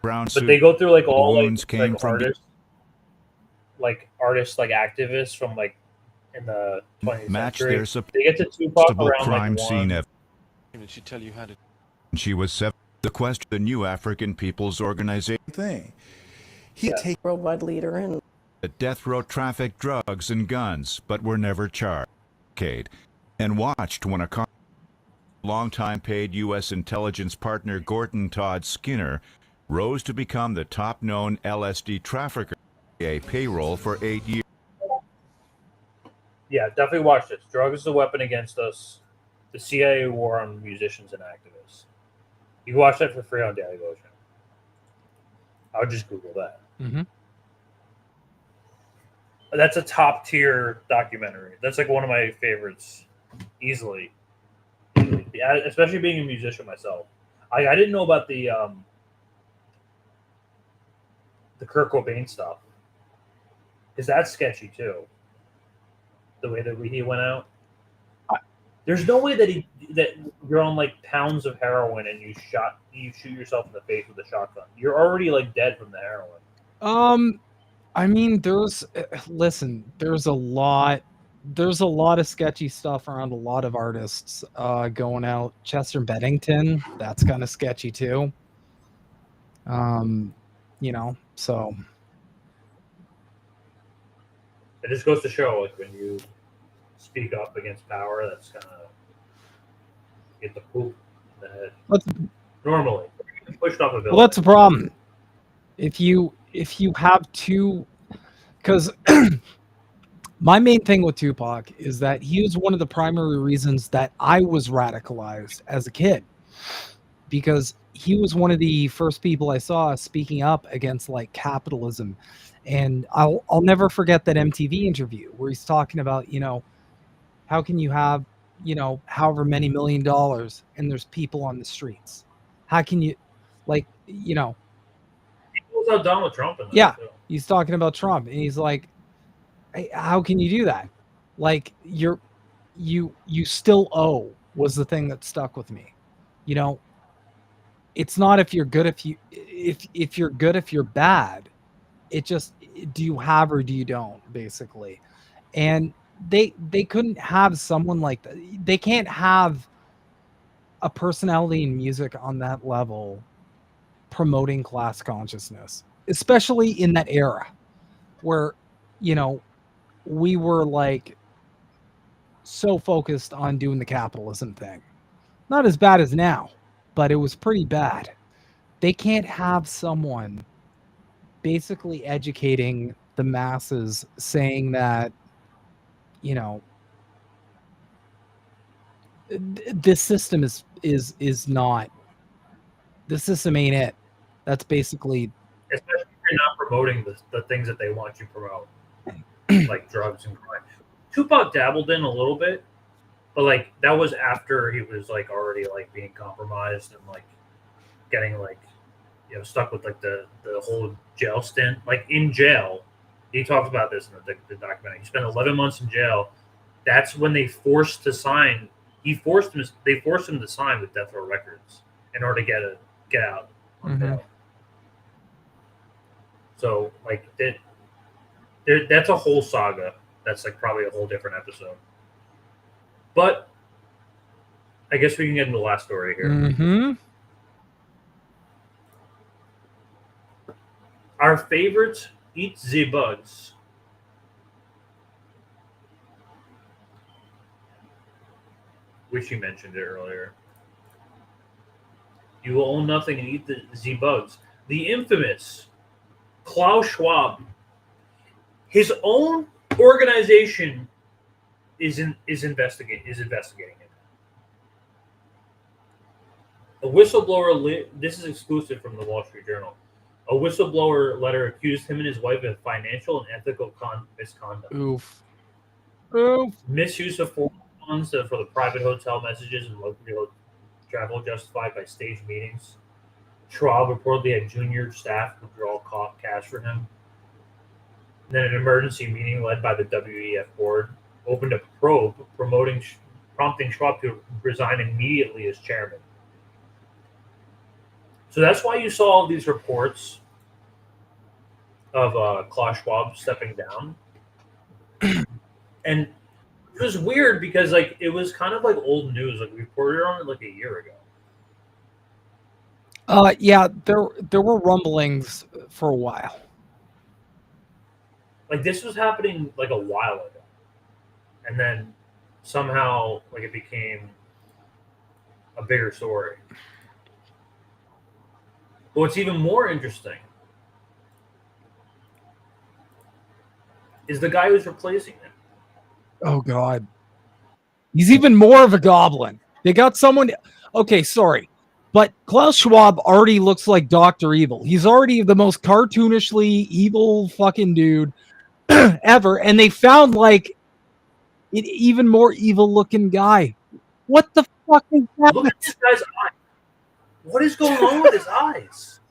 Brown But they go through like all balloons like came from artists, like activists from like in the 20th match century. their They get to Tupac around crime like scene. Did she tell you how to? She was the question, the new African People's Organization thing. He take worldwide leader in that death row trafficked drugs and guns, but were never charged. And watched when a longtime paid U.S. intelligence partner Gordon Todd Skinner rose to become the top-known LSD trafficker, a payroll for 8 years. Yeah, definitely watch this. Drugs is a weapon against us. The CIA war on musicians and activists. You can watch that for free on Dailymotion. I would just Google that. Mm-hmm. That's a top tier documentary. That's like one of my favorites, easily. Yeah, especially being a musician myself. I didn't know about the Kurt Cobain stuff, because that's sketchy too. The way that he went out. There's no way that you're on like pounds of heroin and you shoot yourself in the face with a shotgun. You're already like dead from the heroin. I mean, there's a lot of sketchy stuff around a lot of artists going out. Chester Bennington, that's kind of sketchy too. You know, so it just goes to show, like, when you speak up against power, that's gonna get the poop in the head. Normally, pushed off a building. Well, that's the problem. If you have two, because my main thing with Tupac is that he was one of the primary reasons that I was radicalized as a kid, because he was one of the first people I saw speaking up against like capitalism. And I'll never forget that MTV interview where he's talking about, you know, how can you have, you know, however many $1 million and there's people on the streets? How can you, like, you know? He was out Donald Trump in that, Yeah, too. he's talking about Trump, and he's like, How can you do that? Like you still owe was the thing that stuck with me. You know, it's not if you're good if you're good if you're bad. It just, do you have or do you don't, basically. And they couldn't have someone like that. They can't have a personality in music on that level promoting class consciousness, especially in that era where, you know, we were like so focused on doing the capitalism thing. Not as bad as now, but it was pretty bad. They can't have someone basically educating the masses saying that, you know, this system is not, the system ain't it. That's basically, Especially if you're not promoting the things that they want you to promote, like drugs and crime. Tupac dabbled in a little bit, but like that was after he was like already like being compromised and like getting like, you know, stuck with like the whole jail stint. Like in jail, he talks about this in the documentary. He spent 11 months in jail. That's when they forced to sign. They forced him to sign with Death Row Records in order to get out on bail. So like that's a whole saga. That's like probably a whole different episode. But I guess we can get into the last story here. Our favorite eat the bugs. Wish you mentioned it earlier. You will own nothing and eat the bugs. The infamous Klaus Schwab, his own organization is investigating it. A whistleblower. This is exclusive from the Wall Street Journal. A whistleblower letter accused him and his wife of financial and ethical misconduct. Oof. Misuse of foreign funds for the private hotel messages and local travel justified by staged meetings. Schwab reportedly had junior staff withdraw cash for him. And then an emergency meeting led by the WEF board opened a probe prompting Schwab to resign immediately as chairman. So that's why you saw all these reports of Klaus Schwab stepping down. And it was weird because like it was kind of like old news. Like we reported on it like a year ago. Yeah, there were rumblings for a while. Like this was happening like a while ago. And then somehow like it became a bigger story. But what's even more interesting is the guy who's replacing him. Oh God, he's even more of a goblin. They got someone. Okay, sorry, but Klaus Schwab already looks like Dr. Evil. He's already the most cartoonishly evil fucking dude ever, and they found like an even more evil looking guy. What the fuck is that? Look at this guy's eyes. What is going on with his eyes?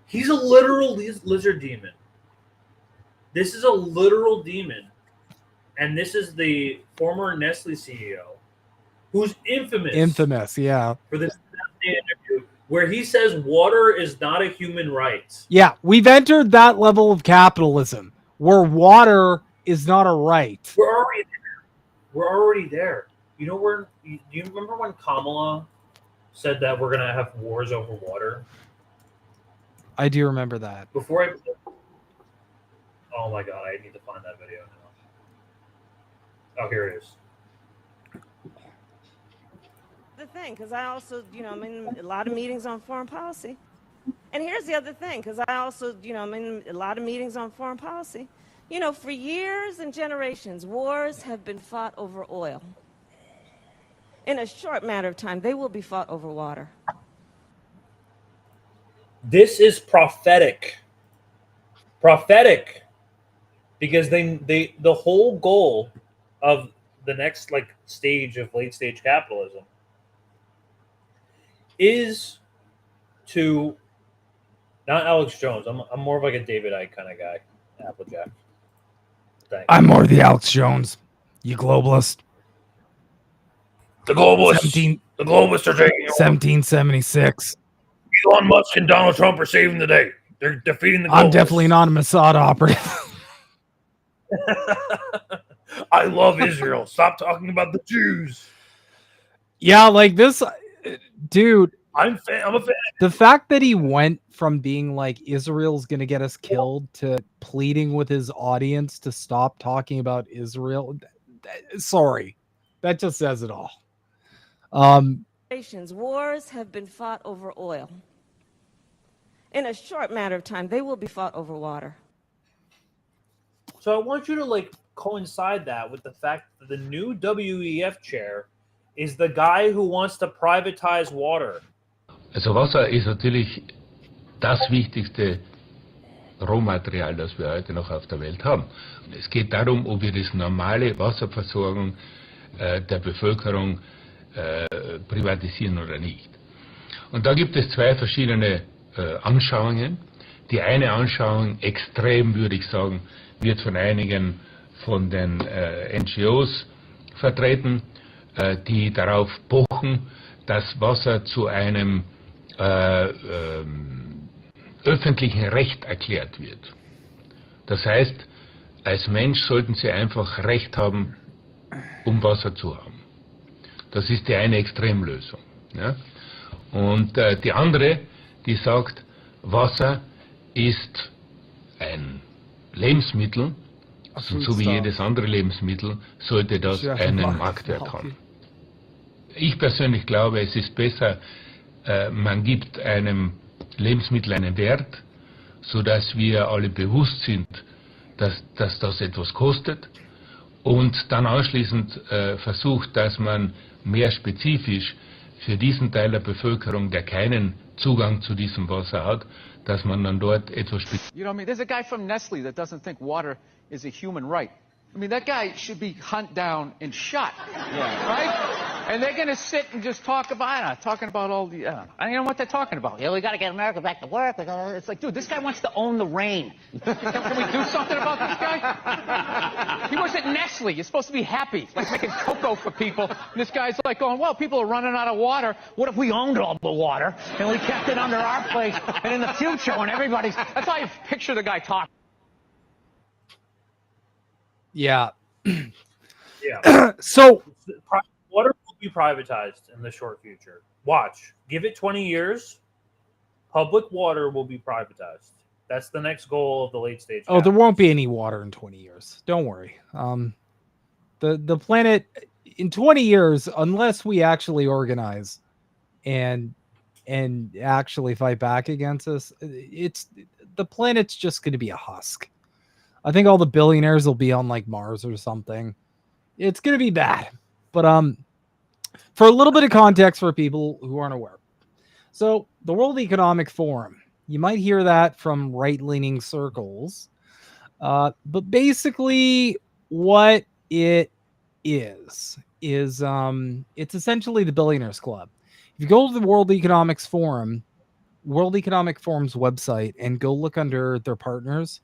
He's a literal lizard demon. This is a literal demon. And this is the former Nestle CEO, who's infamous. Infamous, yeah. For this interview, where he says water is not a human right. Yeah, we've entered that level of capitalism where water is not a right. We're already there. We're already there. You know, do you remember when Kamala said that we're gonna have wars over water? I do remember that. Oh my God, I need to find that video now. Oh, here it is. The thing, because I also, I'm in a lot of meetings on foreign policy. And here's the other thing, because I also, I'm in a lot of meetings on foreign policy. For years and generations, wars have been fought over oil. In a short matter of time, they will be fought over water. This is prophetic. Prophetic. Because the whole goal of the next stage of late stage capitalism is to, not Alex Jones. I'm more of like a David Icke kind of guy, Applejack. I'm more the Alex Jones. You globalist. The globalists. The globalists are taking over. 1776. Elon Musk and Donald Trump are saving the day. They're defeating the globalists. I'm definitely not a Mossad operative. I love Israel. Stop talking about the Jews. Yeah, like this, dude. I'm a fan. The fact that he went from being like Israel's gonna get us killed to pleading with his audience to stop talking about Israel. Sorry, that just says it all. Wars have been fought over oil. In a short matter of time, they will be fought over water. So I want you to like coincide that with the fact that the new WEF chair is the guy who wants to privatize water. Also Wasser ist natürlich das wichtigste Rohmaterial, das wir heute noch auf der Welt haben. Es geht darum, ob wir das normale Wasserversorgung der Bevölkerung privatisieren oder nicht. Und da gibt es zwei verschiedene Anschauungen. Die eine Anschauung, extrem würde ich sagen, wird von einigen von den NGOs vertreten, die darauf pochen, dass Wasser zu einem öffentlichen Recht erklärt wird. Das heißt, als Mensch sollten Sie einfach Recht haben, um Wasser zu haben. Das ist die eine Extremlösung. Ja? Und die andere, die sagt, Wasser ist ein Lebensmittel, und so wie jedes andere Lebensmittel sollte das einen Marktwert haben. Ich persönlich glaube, es ist besser, man gibt einem Lebensmittel einen Wert, sodass wir alle bewusst sind, dass das etwas kostet und dann anschließend versucht, dass man mehr spezifisch für diesen Teil der Bevölkerung, der keinen Zugang zu diesem Wasser hat, dass man dann dort etwas spezifisch... You know what I mean? There's a guy from Nestle that doesn't think water is a human right. I mean, that guy should be hunted down and shot. Yeah. Right? And they're going to sit and just talk about, talking about all the, I don't know what they're talking about. Yeah, we got to get America back to work. It's like, dude, this guy wants to own the rain. Can we do something about this guy? He was at Nestle. You're supposed to be happy, like making cocoa for people. And this guy's like going, well, people are running out of water. What if we owned all the water and we kept it under our place? And in the future, when everybody's, that's how I picture the guy talking. Yeah. Yeah. So water will be privatized in the short future. Watch. Give it 20 years. Public water will be privatized. That's the next goal of the late stage. Oh, there won't be any water in 20 years. Don't worry. The planet in 20 years, unless we actually organize and actually fight back against us, the planet's just going to be a husk. I think all the billionaires will be on like Mars or something. It's going to be bad. But for a little bit of context for people who aren't aware. So the World Economic Forum, you might hear that from right-leaning circles. But basically what it is it's essentially the billionaires club. If you go to the World Economic Forum's website and go look under their partners,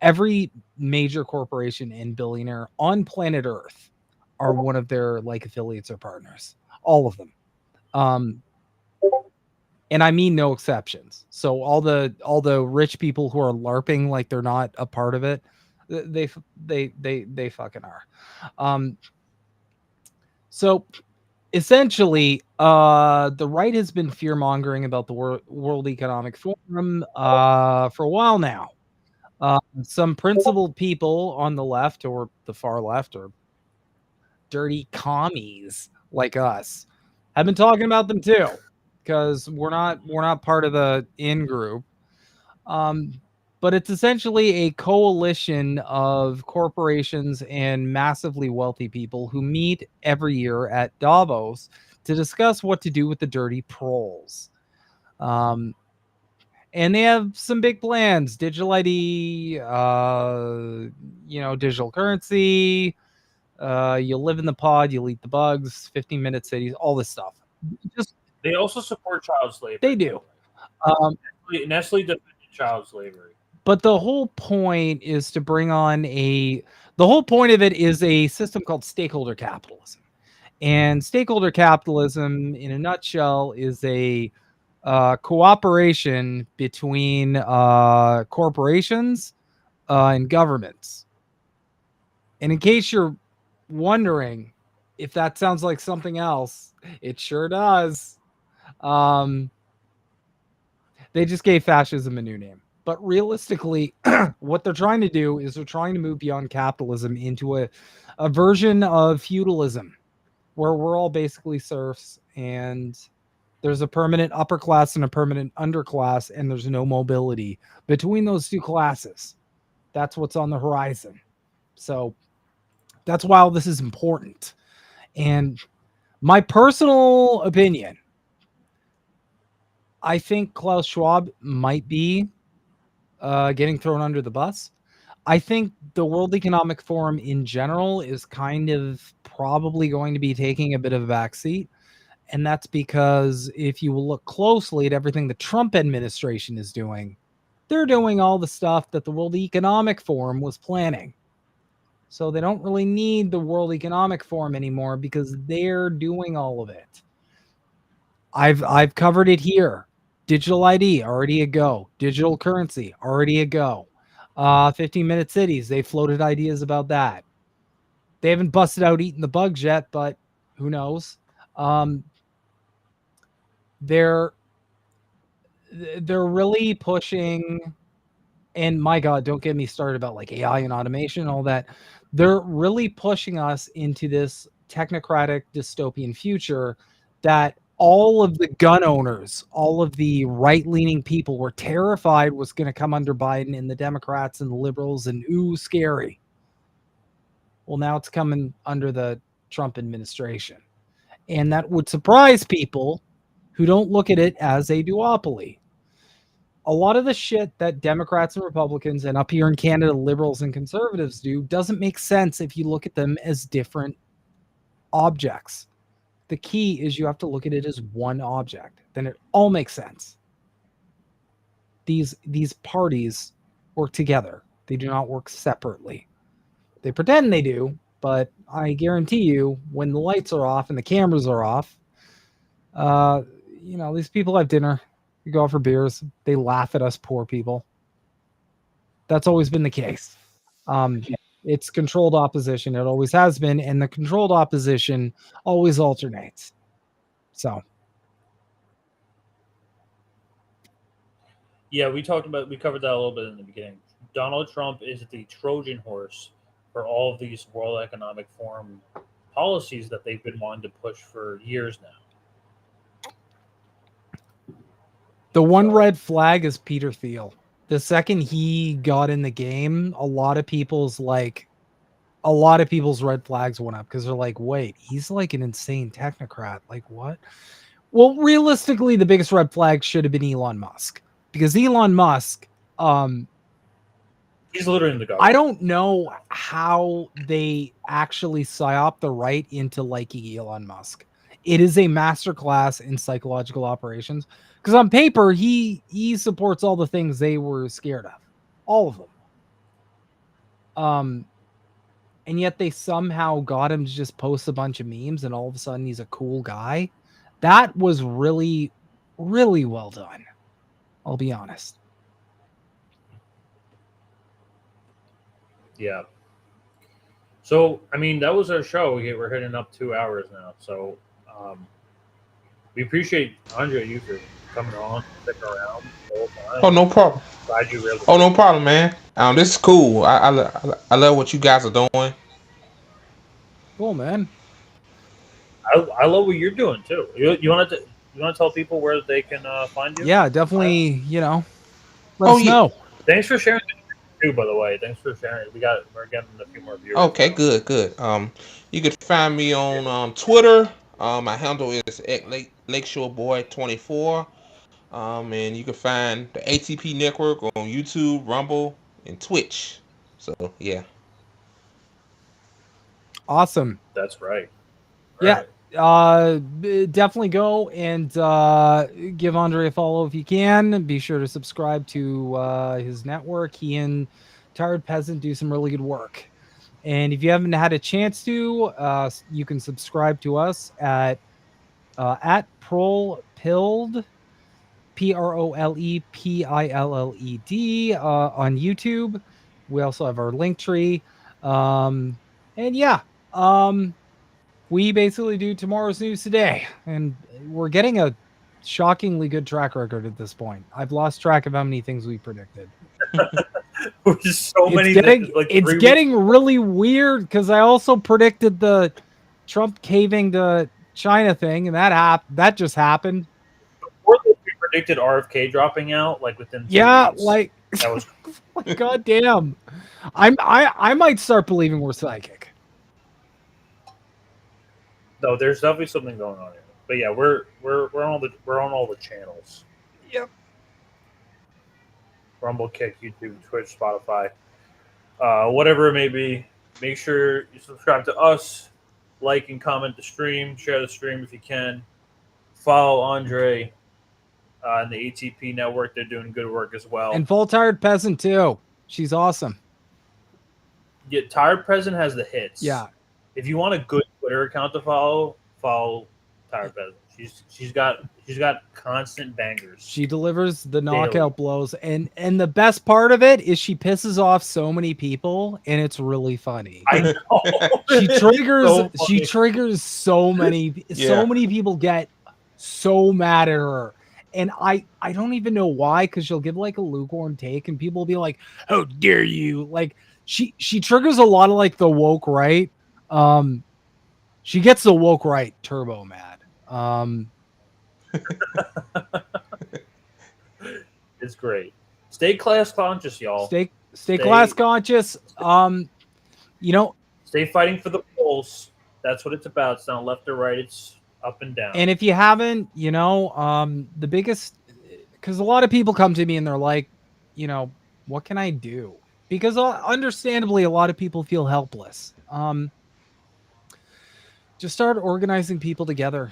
every major corporation and billionaire on planet Earth are one of their like affiliates or partners. All of them. And I mean no exceptions. So all the rich people who are LARPing like they're not a part of it, they fucking are. So essentially, the right has been fear-mongering about the World Economic Forum for a while now. Some principled people on the left or the far left or dirty commies like us have been talking about them too, because we're not part of the in group. But it's essentially a coalition of corporations and massively wealthy people who meet every year at Davos to discuss what to do with the dirty proles. And they have some big plans: digital ID, digital currency. You live in the pod, you'll eat the bugs, 15-minute cities, all this stuff. They also support child slavery. They do. Nestle defended child slavery. But the whole point is to bring on the whole point of it is a system called stakeholder capitalism. And stakeholder capitalism, in a nutshell, is a cooperation between corporations and governments. And in case you're wondering if that sounds like something else, it sure does. They just gave fascism a new name. But realistically, what they're trying to do is they're trying to move beyond capitalism into a version of feudalism, where we're all basically serfs, and there's a permanent upper class and a permanent underclass, and there's no mobility between those two classes. That's what's on the horizon. So that's why all this is important. And my personal opinion, I think Klaus Schwab might be getting thrown under the bus. I think the World Economic Forum in general is kind of probably going to be taking a bit of a backseat. And that's because if you look closely at everything the Trump administration is doing, they're doing all the stuff that the World Economic Forum was planning. So they don't really need the World Economic Forum anymore because they're doing all of it. I've covered it here. Digital ID, already a go. Digital currency, already a go. 15-minute cities, they floated ideas about that. They haven't busted out eating the bugs yet, but who knows? They're really pushing, and my God, don't get me started about like AI and automation and all that. They're really pushing us into this technocratic dystopian future that all of the gun owners, all of the right-leaning people were terrified was going to come under Biden and the Democrats and the liberals, and ooh, scary. Well, now it's coming under the Trump administration. And that would surprise people who don't look at it as a duopoly. A lot of the shit that Democrats and Republicans, and up here in Canada, liberals and conservatives do, doesn't make sense if you look at them as different objects. The key is you have to look at it as one object. Then it all makes sense. These parties work together. They do not work separately. They pretend they do, but I guarantee you, when the lights are off and the cameras are off, these people have dinner. You go out for beers. They laugh at us poor people. That's always been the case. It's controlled opposition. It always has been. And the controlled opposition always alternates. So. Yeah, we covered that a little bit in the beginning. Donald Trump is the Trojan horse for all of these World Economic Forum policies that they've been wanting to push for years now. The one red flag is Peter Thiel. The second he got in the game, a lot of people's red flags went up because they're like, wait, he's like an insane technocrat. Like what? Well, realistically, the biggest red flag should have been Elon Musk, because Elon Musk, he's literally in the government. I don't know how they actually psyop the right into liking Elon Musk. It is a masterclass in psychological operations. Because on paper, he supports all the things they were scared of. All of them. And yet they somehow got him to just post a bunch of memes, and all of a sudden he's a cool guy. That was really, really well done. I'll be honest. Yeah. So, I mean, that was our show. We're hitting up 2 hours now. So, we appreciate Andre, you for coming on, sticking around the whole time. Oh, no problem. Glad you really. Oh, no problem, man. This is cool. I love what you guys are doing. Cool, man. I love what you're doing too. You want to tell people where they can find you? Yeah, definitely. Let us know. Thanks for sharing too. By the way, thanks for sharing. We're getting a few more viewers. Okay, good. You can find me on Twitter. My handle is at Lakeshore Boy 24. And you can find the ATP Network on YouTube, Rumble, and Twitch. So yeah. Awesome. That's right. Yeah. Definitely go and give Andre a follow if you can. Be sure to subscribe to his network. He and Tired Peasant do some really good work. And if you haven't had a chance to, you can subscribe to us at ProlePilled, ProlePilled on YouTube. We also have our link tree. And yeah, we basically do tomorrow's news today, and we're getting a shockingly good track record at this point. I've lost track of how many things we predicted. Which is so many Getting, things. Like it's 3 getting weeks. really weird because I also predicted the Trump caving to China thing, and that just happened. Before this, we predicted RFK dropping out like within 2 Yeah, weeks. like That was like, God damn. I might start believing we're psychic. no. There's definitely something going on here. But yeah, we're on all the channels. Yep. Rumble, Kick, YouTube, Twitch, Spotify, whatever it may be. Make sure you subscribe to us, like and comment the stream, share the stream if you can. Follow Andre and the ATP network. They're doing good work as well. And Full Tired Peasant too. She's awesome. Yeah, Tired President has the hits. Yeah. If you want a good Twitter account to follow Tired President. She's got constant bangers. She delivers the knockout blows, and the best part of it is she pisses off so many people, and it's really funny. I know. She triggers so many people get so mad at her. And I don't even know why, because she'll give like a lukewarm take and people will be like, how dare you? Like she triggers a lot of like the woke right. She gets the woke right turbo mad. It's great. Stay class conscious, y'all. Stay class conscious. Stay fighting for the polls. That's what it's about. It's not left or right. It's up and down. And if you haven't, the biggest, because a lot of people come to me and they're like, what can I do? Because understandably, a lot of people feel helpless. Just start organizing people together.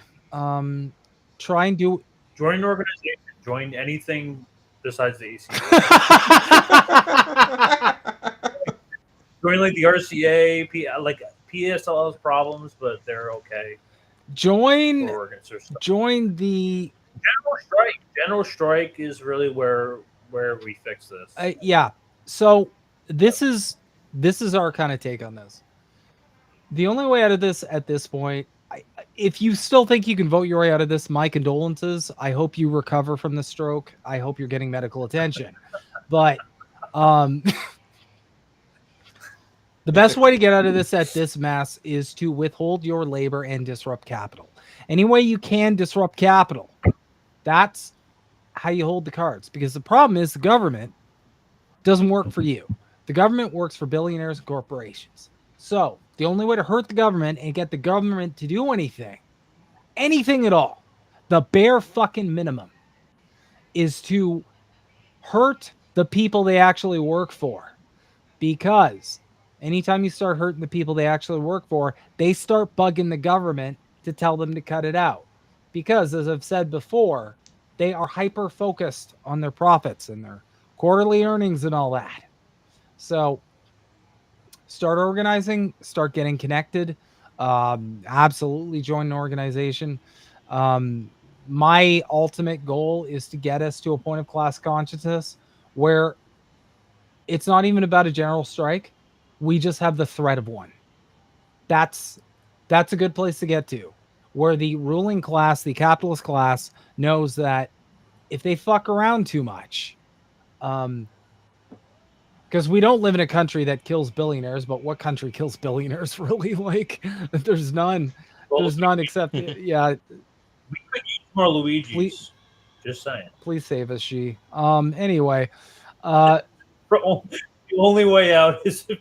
Try and do. Join an organization. Join anything besides the ACA. Join like the RCA. PSL has problems, but they're okay. Join the General strike is really where we fix this. Yeah. So this is our kind of take on this. The only way out of this at this point, if you still think you can vote your way out of this, my condolences. I hope you recover from the stroke. I hope you're getting medical attention. But the best way to get out of this at this mass is to withhold your labor and disrupt capital. Any way you can disrupt capital, that's how you hold the cards. Because the problem is the government doesn't work for you. The government works for billionaires and corporations. So the only way to hurt the government and get the government to do anything at all, the bare fucking minimum, is to hurt the people they actually work for. Because anytime you start hurting the people they actually work for, they start bugging the government to tell them to cut it out. Because, as I've said before, they are hyper-focused on their profits and their quarterly earnings and all that. So start organizing, start getting connected. Absolutely join an organization. My ultimate goal is to get us to a point of class consciousness where it's not even about a general strike. We just have the threat of one. That's a good place to get to, where the ruling class, the capitalist class, knows that if they fuck around too much, because we don't live in a country that kills billionaires, but what country kills billionaires really? Like, there's none. There's none except, yeah. We could use more Luigi's. Just saying. Please save us, Xi. Anyway. The only way out is if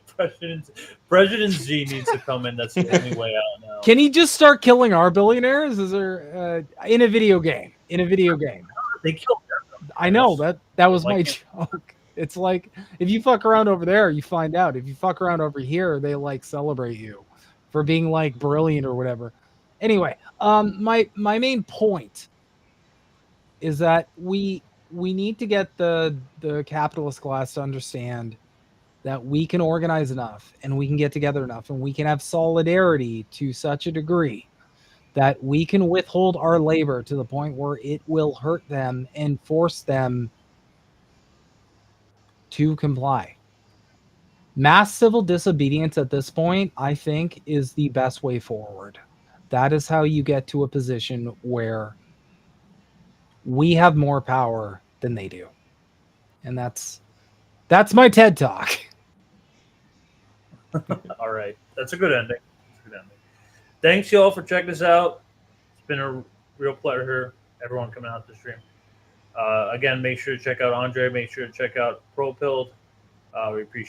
President Xi needs to come in. That's the only way out now. Can he just start killing our billionaires? Is there in a video game? They killed them. I know that was my joke. It's like if you fuck around over there, you find out. If you fuck around over here, they like celebrate you for being like brilliant or whatever. Anyway, my main point is that we need to get the capitalist class to understand that we can organize enough and we can get together enough and we can have solidarity to such a degree that we can withhold our labor to the point where it will hurt them and force them to comply. Mass civil disobedience at this point, I think, is the best way forward. That is how you get to a position where we have more power than they do. And that's my TED Talk. All right. That's a good ending. Thanks, y'all, for checking us out. It's been a real pleasure, everyone coming out to the stream. Again, make sure to check out Andre. Make sure to check out ProPilled. We appreciate